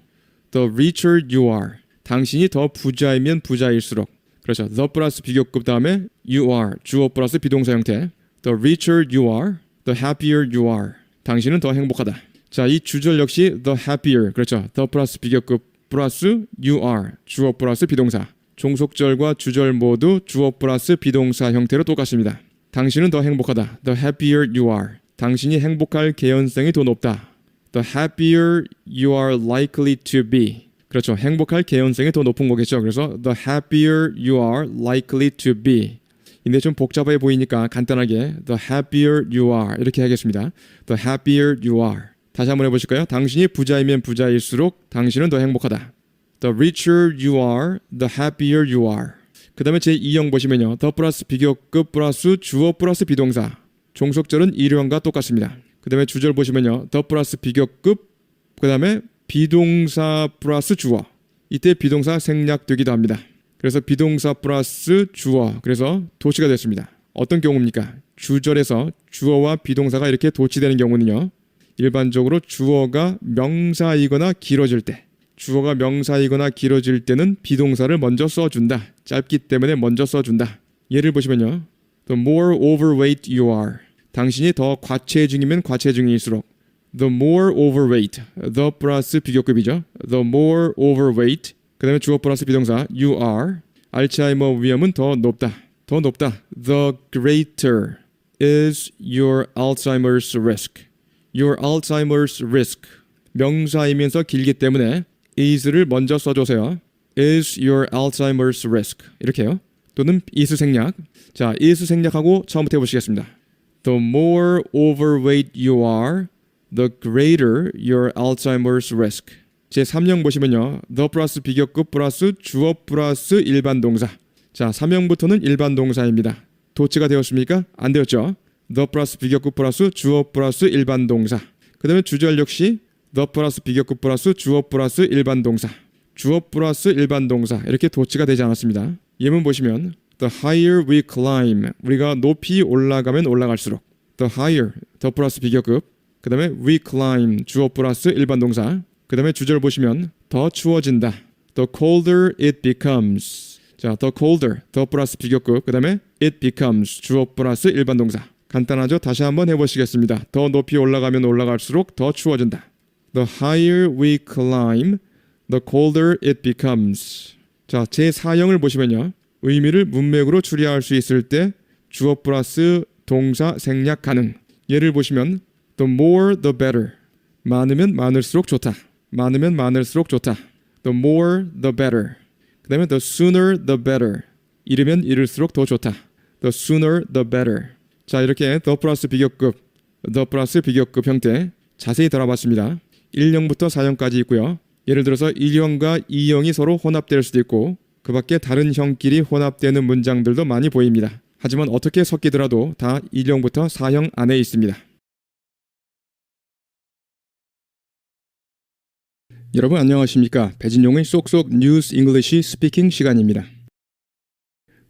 The richer you are. 당신이 더 부자이면 부자일수록. 그렇죠. The 플러스 비교급 다음에 you are. 주어 플러스 비동사 형태. The richer you are. The happier you are. 당신은 더 행복하다. 자, 이 주절 역시 the happier. 그렇죠. The 플러스 비교급 플러스 you are. 주어 플러스 비동사. 종속절과 주절 모두 주어 플러스 비동사 형태로 똑같습니다. 당신은 더 행복하다. The happier you are. 당신이 행복할 개연성이 더 높다. The happier you are likely to be. 그렇죠. 행복할 개연성이 더 높은 거겠죠. 그래서 the happier you are likely to be. 근데 좀 복잡해 보이니까 간단하게 the happier you are 이렇게 하겠습니다. The happier you are. 다시 한번 해보실까요? 당신이 부자이면 부자일수록 당신은 더 행복하다. The richer you are, the happier you are. 그 다음에 제2형 보시면요. the 플러스 비교급 플러스 주어 플러스 비동사. 종속절은 일형과 똑같습니다. 그 다음에 주절 보시면요. the 플러스 비교급, 그 다음에 비동사 플러스 주어. 이때 비동사 생략되기도 합니다. 그래서 비동사 플러스 주어. 그래서 도치가 됐습니다. 어떤 경우입니까? 주절에서 주어와 비동사가 이렇게 도치되는 경우는요. 일반적으로 주어가 명사이거나 길어질 때. 주어가 명사이거나 길어질 때는 비동사를 먼저 써준다. 짧기 때문에 먼저 써준다. 예를 보시면요. The more overweight you are. 당신이 더 과체중이면 과체중일수록. The more overweight. The 플러스 비교급이죠. The more overweight. 그 다음에 주어 플러스 비동사 you are. 알츠하이머 위험은 더 높다. 더 높다. The greater is your Alzheimer's risk. your Alzheimer's risk. 명사이면서 길기 때문에 is를 먼저 써주세요. is your Alzheimer's risk. 이렇게요. 또는 is 생략. 자, is 생략하고 처음부터 해보시겠습니다. The more overweight you are, the greater your Alzheimer's risk. 제3형 보시면요. the 플러스 비교급 플러스 주어 플러스 일반 동사. 자, 3형부터는 일반 동사입니다. 도치가 되었습니까? 안 되었죠. the 플러스 비교급 플러스 주어 플러스 일반 동사. 그 다음에 주절 역시 the 플러스 비교급 플러스 주어 플러스 일반 동사. 주어 플러스 일반 동사. 이렇게 도치가 되지 않았습니다. 예문 보시면 the higher we climb. 우리가 높이 올라가면 올라갈수록 the higher, the 플러스 비교급. 그 다음에 we climb, 주어 플러스 일반 동사. 그 다음에 주절 보시면 더 추워진다. The colder it becomes. 자, the colder, the 플러스 비교급. 그 다음에 it becomes, 주어 플러스 일반 동사. 간단하죠? 다시 한번 해보시겠습니다. 더 높이 올라가면 올라갈수록 더 추워진다. The higher we climb, the colder it becomes. 자, 제4형을 보시면요. 의미를 문맥으로 추리할 수 있을 때 주어 플러스 동사 생략 가능. 예를 보시면 the more the better. 많으면 많을수록 좋다. 많으면 많을수록 좋다. The more the better. 그 다음에 the sooner the better. 이르면 이를수록 더 좋다. The sooner the better. 자, 이렇게 the 플러스 비교급, the 플러스 비교급 형태 자세히 다뤄봤습니다. 1형부터 4형까지 있고요. 예를 들어서 1형과 2형이 서로 혼합될 수도 있고 그 밖에 다른 형끼리 혼합되는 문장들도 많이 보입니다. 하지만 어떻게 섞이더라도 다 1형부터 4형 안에 있습니다. 여러분 안녕하십니까? 배진용의 쏙쏙 뉴스 잉글리시 스피킹 시간입니다.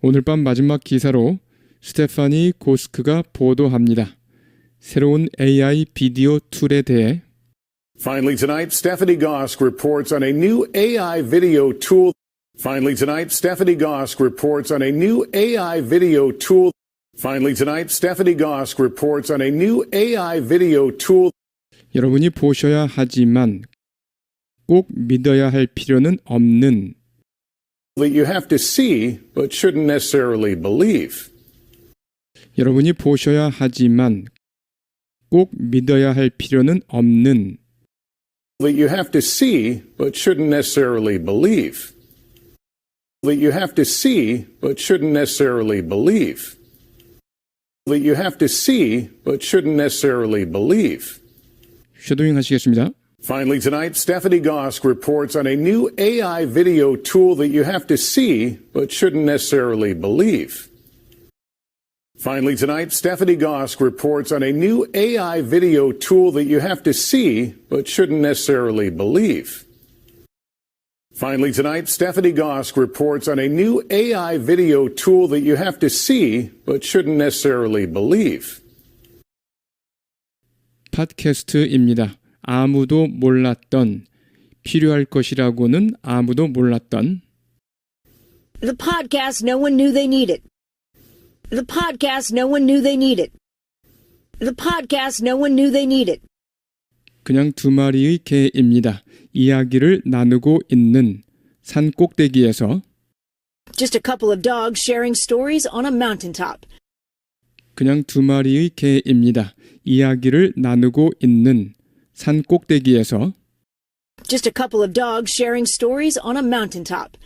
오늘 밤 마지막 기사로 스테파니 고스크가 보도합니다. 새로운 AI 비디오 툴에 대해 Finally tonight, Stephanie Gosk reports on a new AI video tool. Finally tonight, Stephanie Gosk reports on a new AI video tool. Finally tonight, Stephanie Gosk reports on a new AI video tool. 여러분이 보셔야 하지만 꼭 믿어야 할 필요는 없는 That you have to see, but shouldn't necessarily believe. 여러분이 보셔야 하지만 꼭 믿어야 할 필요는 없는 That you have to see, but shouldn't necessarily believe. That you have to see, but shouldn't necessarily believe. That you have to see, but shouldn't necessarily believe. 쉐도잉 하시겠습니다. Finally tonight, Stephanie Gosk reports on a new AI video tool that you have to see, but shouldn't necessarily believe. Finally tonight, Stephanie Gosk reports on a new AI video tool that you have to see, but shouldn't necessarily believe. Finally tonight, Stephanie Gosk reports on a new AI video tool that you have to see, but shouldn't necessarily believe. 팟캐스트입니다. 아무도 몰랐던, 필요할 것이라고는 아무도 몰랐던 The podcast no one knew they needed. The podcast no one knew they needed. The podcast no one knew they needed. 그냥 두 마리의 개입니다. 이야기를 나누고 있는 산 꼭대기에서 Just a couple of dogs sharing stories on a mountaintop. 그냥 두 마리의 개입니다. 이야기를 나누고 있는 산 꼭대기에서 Just a couple of dogs sharing stories on a mountaintop.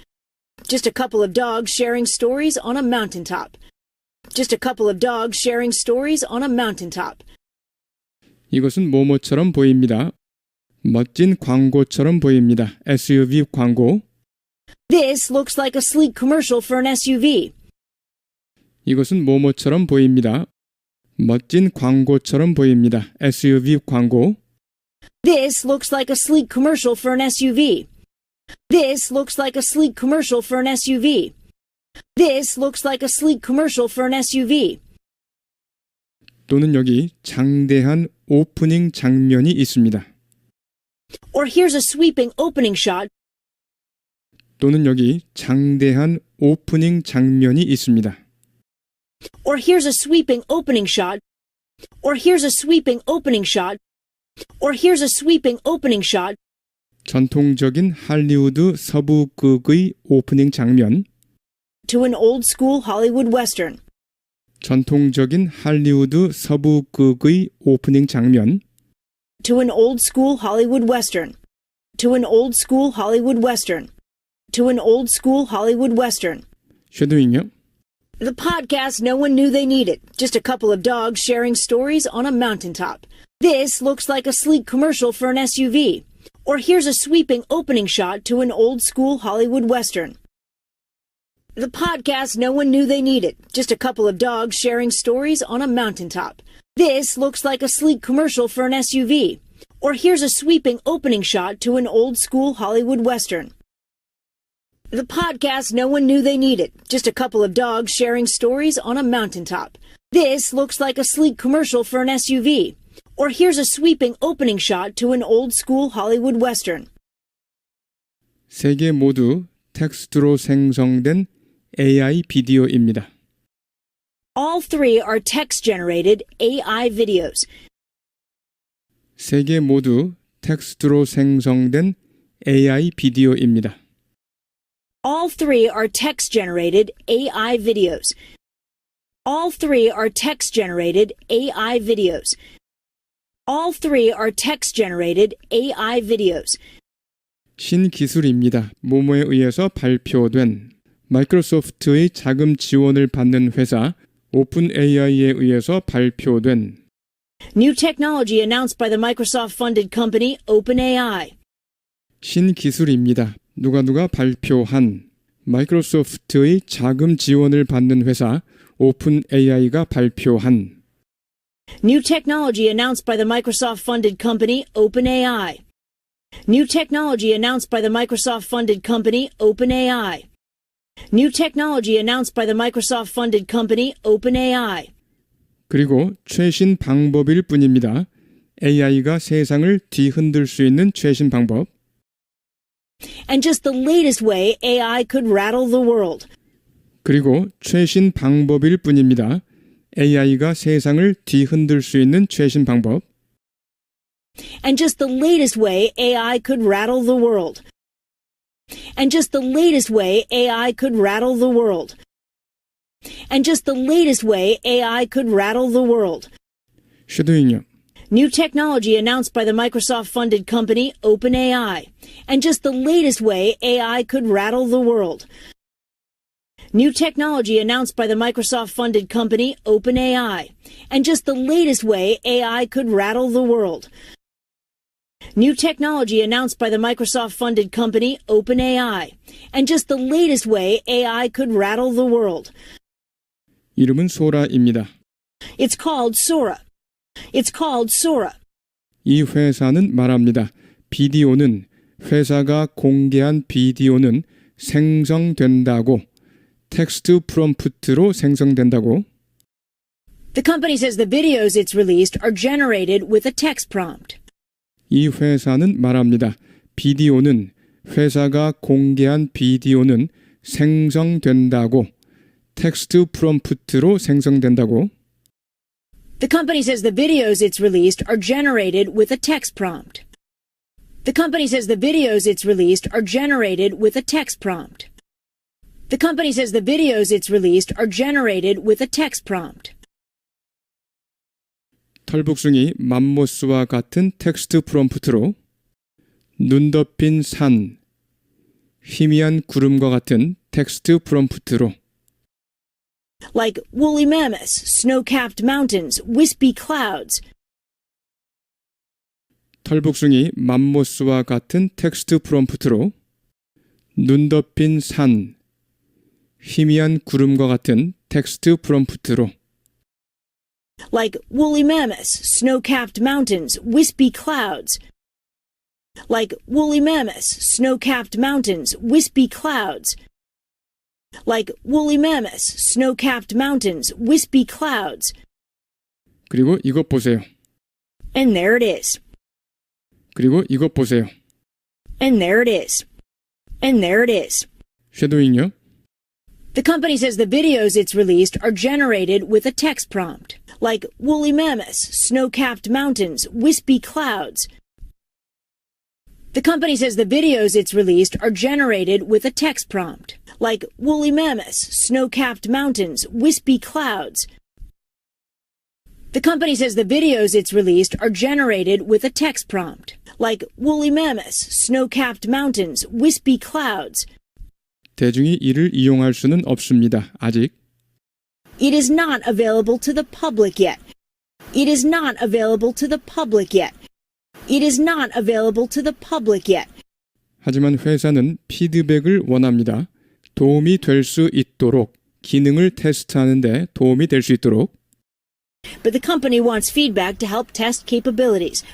Just a couple of dogs sharing stories on a mountaintop. Just a couple of dogs sharing stories on a mountaintop. 이것은 뭐뭐처럼 보입니다. 멋진 광고처럼 보입니다. SUV 광고. This looks like a sleek commercial for an SUV. 이것은 뭐뭐처럼 보입니다. 멋진 광고처럼 보입니다. SUV 광고. This looks like a sleek commercial for an SUV. This looks like a sleek commercial for an SUV. This looks like a sleek commercial for an SUV. 또는 여기 장대한 오프닝 장면이 있습니다. Or here's a sweeping opening shot. 또는 여기 장대한 오프닝 장면이 있습니다. Or here's a sweeping opening shot. Or here's a sweeping opening shot. Or here's a sweeping opening shot. 전통적인 할리우드 서부극의 오프닝 장면. To an old school Hollywood Western. 전통적인 할리우드 서부극의 오프닝 장면. to an old school Hollywood Western, to an old school Hollywood Western, to an old school Hollywood Western. 쉐도잉요. The podcast no one knew they needed. Just a couple of dogs sharing stories on a mountaintop. This looks like a sleek commercial for an SUV. Or here's a sweeping opening shot to an old school Hollywood Western. The podcast no one knew they needed. Just a couple of dogs sharing stories on a mountaintop. This looks like a sleek commercial for an SUV. Or here's a sweeping opening shot to an old school Hollywood Western. The podcast no one knew they needed. Just a couple of dogs sharing stories on a mountaintop. This looks like a sleek commercial for an SUV. Or here's a sweeping opening shot to an old school Hollywood Western. 세 개 모두 텍스트로 생성된 AI 비디오입니다. All three are text-generated AI videos. 세 개 모두 텍스트로 생성된 AI 비디오입니다. All three are text-generated AI videos. All three are text-generated AI videos. All three are text-generated AI videos. 신기술입니다. 모모에 의해서 발표된 마이크로소프트의 자금 지원을 받는 회사 오픈AI에 의해서 발표된 New technology announced by the Microsoft-funded company OpenAI. 신기술입니다. 누가 발표한 마이크로소프트의 자금 지원을 받는 회사 오픈AI가 발표한 New technology announced by the Microsoft-funded company OpenAI. New technology announced by the Microsoft-funded company OpenAI. New technology announced by the Microsoft-funded company OpenAI. 그리고 최신 방법일 뿐입니다. AI가 세상을 뒤흔들 수 있는 최신 방법. And just the latest way AI could rattle the world. 그리고 최신 방법일 뿐입니다. AI가 세상을 뒤흔들 수 있는 최신 방법. And just the latest way AI could rattle the world. And just the latest way AI could rattle the world. And just the latest way AI could rattle the world. 쉐도잉요. New technology announced by the Microsoft-funded company OpenAI. And just the latest way AI could rattle the world. New technology announced by the Microsoft-funded company OpenAI. And just the latest way AI could rattle the world. New technology announced by the Microsoft-funded company OpenAI. And just the latest way AI could rattle the world. 이름은 소라입니다. It's called Sora. It's called Sora. 이 회사는 말합니다. 비디오는 회사가 공개한 비디오는 생성된다고 텍스트 프롬프트로 생성된다고 The company says the videos it's released are generated with a text prompt. 이 회사는 말합니다. 비디오는 회사가 공개한 비디오는 생성된다고 텍스트 프롬프트로 생성된다고 The company says the videos it's released are generated with a text prompt. The company says the videos it's released are generated with a text prompt. The company says the videos it's released are generated with a text prompt. 털북숭이 맘모스와 같은 텍스트 프롬프트로 눈 덮인 산, 희미한 구름과 같은 텍스트 프롬프트로 Like woolly mammoths, snow-capped mountains, wispy clouds. 털북숭이 맘모스와 같은 텍스트 프롬프트로 눈 덮인 산, 희미한 구름과 같은 텍스트 프롬프트로 Like woolly mammoths, snow-capped mountains, wispy clouds. Like woolly mammoths, snow-capped mountains, wispy clouds. Like woolly mammoths, snow-capped mountains, wispy clouds. 그리고 이것 보세요. And there it is. 그리고 이것 보세요. And there it is. And there it is. 쉐도잉요. The company says the videos it's released are generated with a text prompt. Like woolly mammoths, snow-capped mountains, wispy clouds. The company says the videos it's released are generated with a text prompt. Like woolly mammoths, snow-capped mountains, wispy clouds. The company says the videos it's released are generated with a text prompt, like woolly mammoths, snow-capped mountains, wispy clouds. 대중이 이를 이용할 수는 없습니다. 아직. It is not available to the public yet. It is not available to the public yet. It is not available to the public yet. 하지만 회사는 피드백을 원합니다. 도움이 될 수 있도록, 기능을 테스트하는 데 도움이 될 수 있도록. But the company wants feedback to help test capabilities.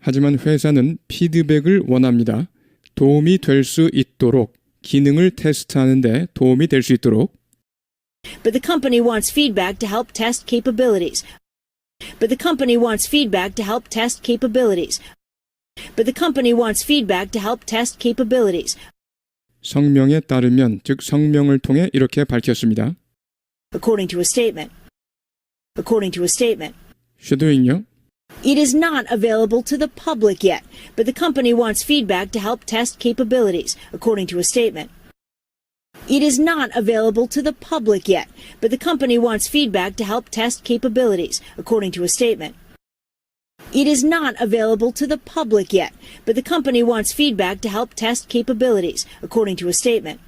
하지만 회사는 피드백을 원합니다. 도움이 될 수 있도록, 기능을 테스트하는 데 도움이 될 수 있도록. But the company wants feedback to help test capabilities. But the company wants feedback to help test capabilities. But the company wants feedback to help test capabilities. 성명에 따르면, 즉 성명을 통해 이렇게 밝혔습니다. According to a statement. According to a statement. 쉐도잉요. It is not available to the public yet, but the company wants feedback to help test capabilities, according to a statement. It is not available to the public yet, but the company wants feedback to help test capabilities, according to a statement. It is not available to the public yet, but the company wants feedback to help test capabilities, according to a statement.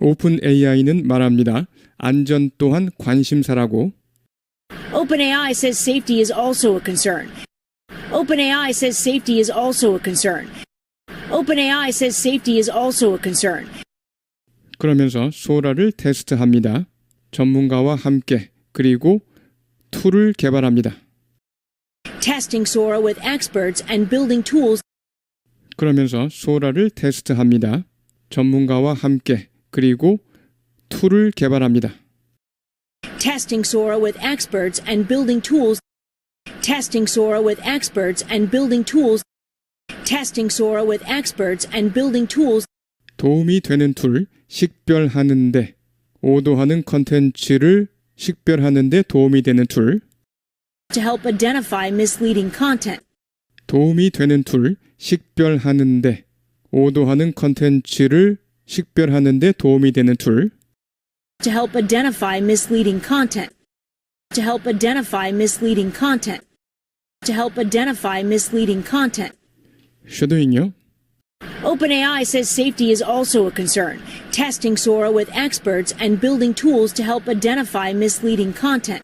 오픈 AI는 말합니다. 안전 또한 관심사라고. OpenAI says safety is also a concern. OpenAI says safety is also a concern. OpenAI says safety is also a concern. 그러면서 소라를 테스트합니다. 전문가와 함께 그리고 툴을 개발합니다. Testing Sora with experts and building tools. 그러면서 소라를 테스트합니다. 전문가와 함께 그리고 툴을 개발합니다. Testing Sora with experts and building tools. Testing Sora with experts and building tools. Testing Sora with experts and building tools. 도움이 되는 툴, 식별하는데, 오도하는 컨텐츠를 식별하는데 도움이 되는 툴, To help identify misleading content. 도움이 되는 툴, 식별하는데, 오도하는 컨텐츠를 식별하는데 도움이 되는 툴, To help identify misleading content. To help identify misleading content. To help identify misleading content. 쉐도잉요. OpenAI says safety is also a concern. Testing Sora with experts and building tools to help identify misleading content.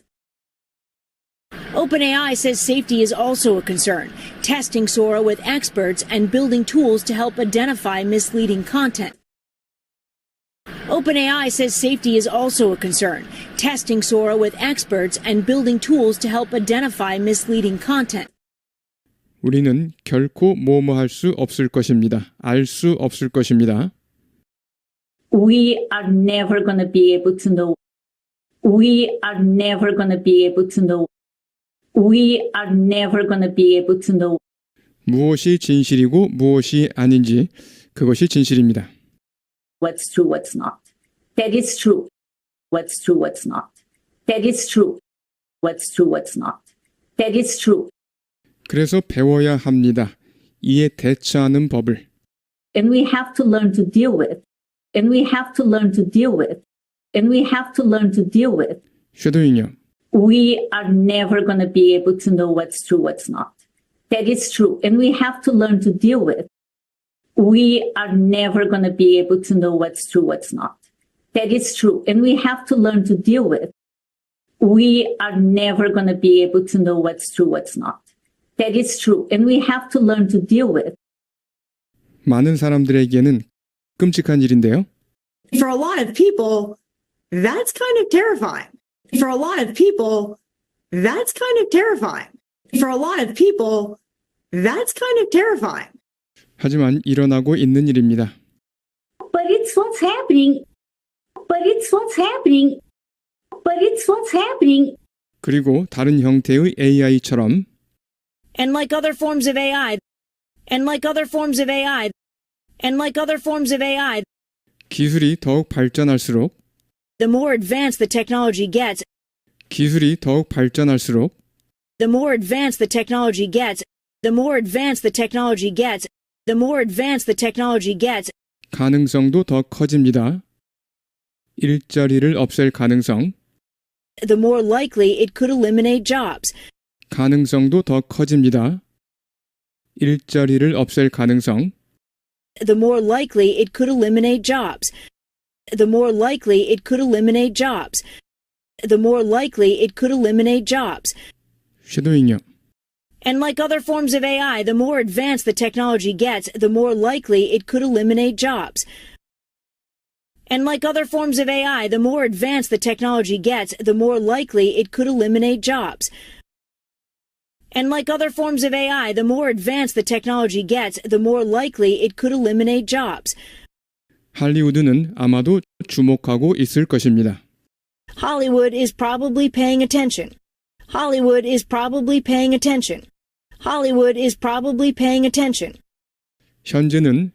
OpenAI says safety is also a concern. Testing Sora with experts and building tools to help identify misleading content. OpenAI says safety is also a concern. Testing Sora with experts and building tools to help identify misleading content. 우리는 결코 뭐뭐할 수 없을 것입니다. 알 수 없을 것입니다. We are never going to be able to know. We are never going to be able to know. We are never going to be able to know. 무엇이 진실이고 무엇이 아닌지 그것이 진실입니다. What's true, what's not. That is true. What's true, what's not. That is true. What's true, what's not. That is true. 그래서 배워야 합니다. 이에 대처하는 법을. And we have to learn to deal with. And we have to learn to deal with. And we have to learn to deal with. 쉐도잉요. We are never going to be able to know what's true, what's not. That is true. And we have to learn to deal with. We are never going to be able to know what's true, what's not. That is true. And we have to learn to deal with. We are never going to be able to know what's true, what's not. That is true. And we have to learn to deal with. 많은 사람들에게는 끔찍한 일인데요. For a lot of people, that's kind of terrifying. For a lot of people, that's kind of terrifying. For a lot of people, that's kind of terrifying. 하지만 일어나고 있는 일입니다. But it's what's happening. But it's what's happening. But it's what's happening. 그리고 다른 형태의 AI처럼 And like other forms of AI, and like other forms of AI, and like other forms of AI, 기술이 더욱 발전할수록 the more advanced the technology gets, 기술이 더욱 발전할수록 the more advanced the technology gets, the more advanced the technology gets, the more advanced the technology gets, 가능성도 더 커집니다. 일자리를 없앨 가능성, the more likely it could eliminate jobs. 가능성도 더 커집니다. 일자리를 없앨 가능성, The more likely it could eliminate jobs. The more likely it could eliminate jobs. The more likely it could eliminate jobs. 쉐도잉요. And like other forms of AI, the more advanced the technology gets, the more likely it could eliminate jobs. And like other forms of AI, the more advanced the technology gets, the more likely it could eliminate jobs. And like other forms of AI, the more advanced the technology gets, the more likely it could eliminate jobs. 할리우드는 아마도 주목하고 있을 것입니다. Hollywood is probably paying attention. Hollywood is probably paying attention. Hollywood is probably paying attention. 현재는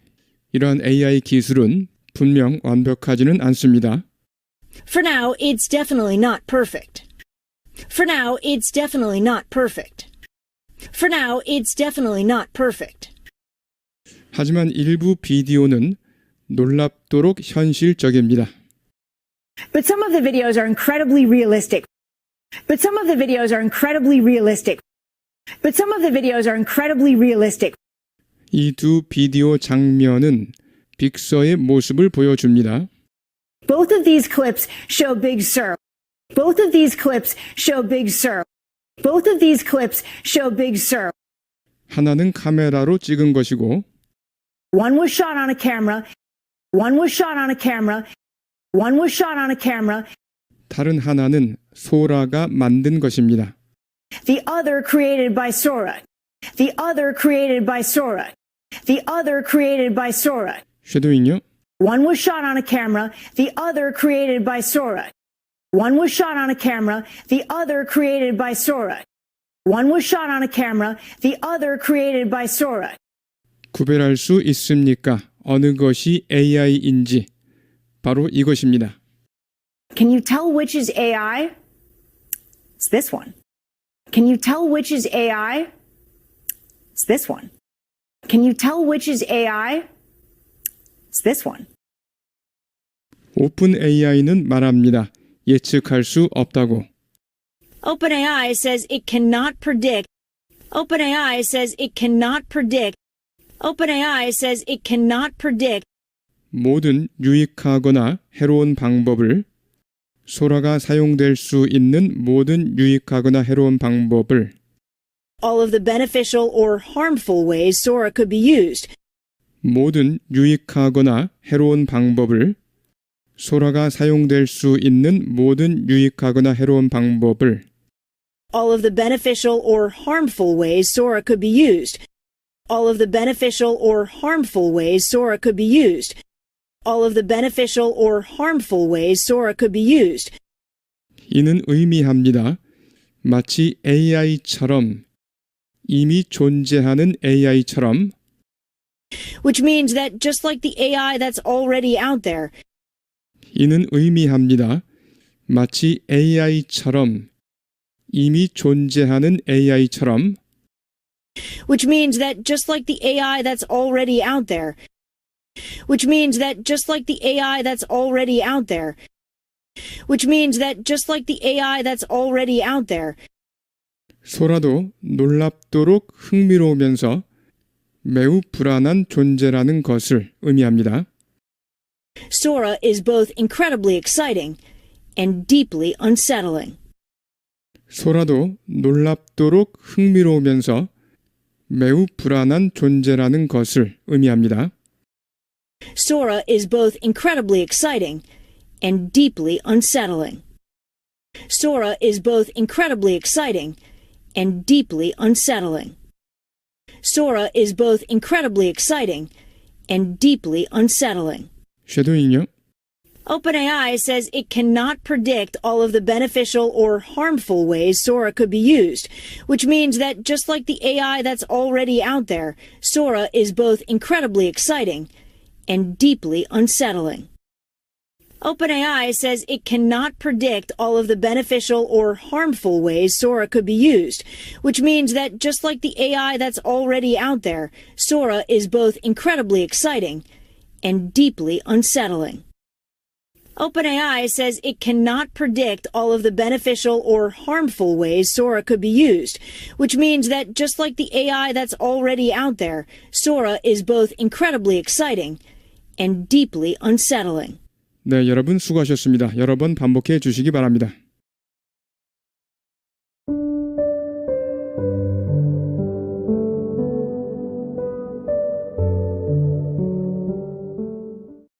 이러한 AI 기술은 분명 완벽하지는 않습니다. For now, it's definitely not perfect. For now, it's definitely not perfect. For now, it's definitely not perfect. 하지만 일부 비디오는 놀랍도록 현실적입니다. But some of the videos are incredibly realistic. But some of the videos are incredibly realistic. But some of the videos are incredibly realistic. 이 두 비디오 장면은 빅서의 모습을 보여줍니다. Both of these clips show Big Sur. Both of these clips show Big Sur. Both of these clips show Big Sur. 하나는 카메라로 찍은 것이고 One was shot on a camera. One was shot on a camera. One was shot on a camera. 다른 하나는 소라가 만든 것입니다. The other created by Sora. The other created by Sora. The other created by Sora. 쉐도잉요. One was shot on a camera. The other created by Sora. One was shot on a camera. The other created by Sora. One was shot on a camera. The other created by Sora. 구별할 수 있습니까? 어느 것이 AI인지. 바로 이것입니다. Can you tell which is AI? It's this one. Can you tell which is AI? It's this one. Can you tell which is AI? It's this one. 오픈 AI는 말합니다. 예측할 수 없다고. OpenAI says it cannot predict. OpenAI says it cannot predict. OpenAI says it cannot predict. 모든 유익하거나 해로운 방법을 소라가 사용될 수 있는 모든 유익하거나 해로운 방법을 All of the beneficial or harmful ways Sora could be used. 모든 유익하거나 해로운 방법을 소라가 사용될 수 있는 모든 유익하거나 해로운 방법을 All of the beneficial or harmful ways Sora could be used. All of the beneficial or harmful ways Sora could be used. All of the beneficial or harmful ways Sora could be used. 이는 의미합니다. 마치 AI처럼 이미 존재하는 AI처럼 Which means that just like the AI that's already out there, 이는 의미합니다. 마치 AI처럼 이미 존재하는 AI처럼 which means that just like the AI that's already out there, which means that just like the AI that's already out there, which means that just like the AI that's already out there, 소라도 놀랍도록 흥미로우면서 매우 불안한 존재라는 것을 의미합니다. Sora is both incredibly exciting and deeply unsettling. 소라도 놀랍도록 흥미로우면서 매우 불안한 존재라는 것을 의미합니다. Sora is both incredibly exciting and deeply unsettling. Sora is both incredibly exciting and deeply unsettling. Sora is both incredibly exciting and deeply unsettling. 쉐도잉요. OpenAI says it cannot predict all of the beneficial or harmful ways Sora could be used, which means that just like the AI that's already out there, Sora is both incredibly exciting and deeply unsettling. OpenAI says it cannot predict all of the beneficial or harmful ways Sora could be used, which means that just like the AI that's already out there, Sora is both incredibly exciting and deeply unsettling. OpenAI says it cannot predict all of the beneficial or harmful ways Sora could be used, which means that just like the AI that's already out there, Sora is both incredibly exciting and deeply unsettling. 네, 여러분 수고하셨습니다. 여러 번 반복해 주시기 바랍니다.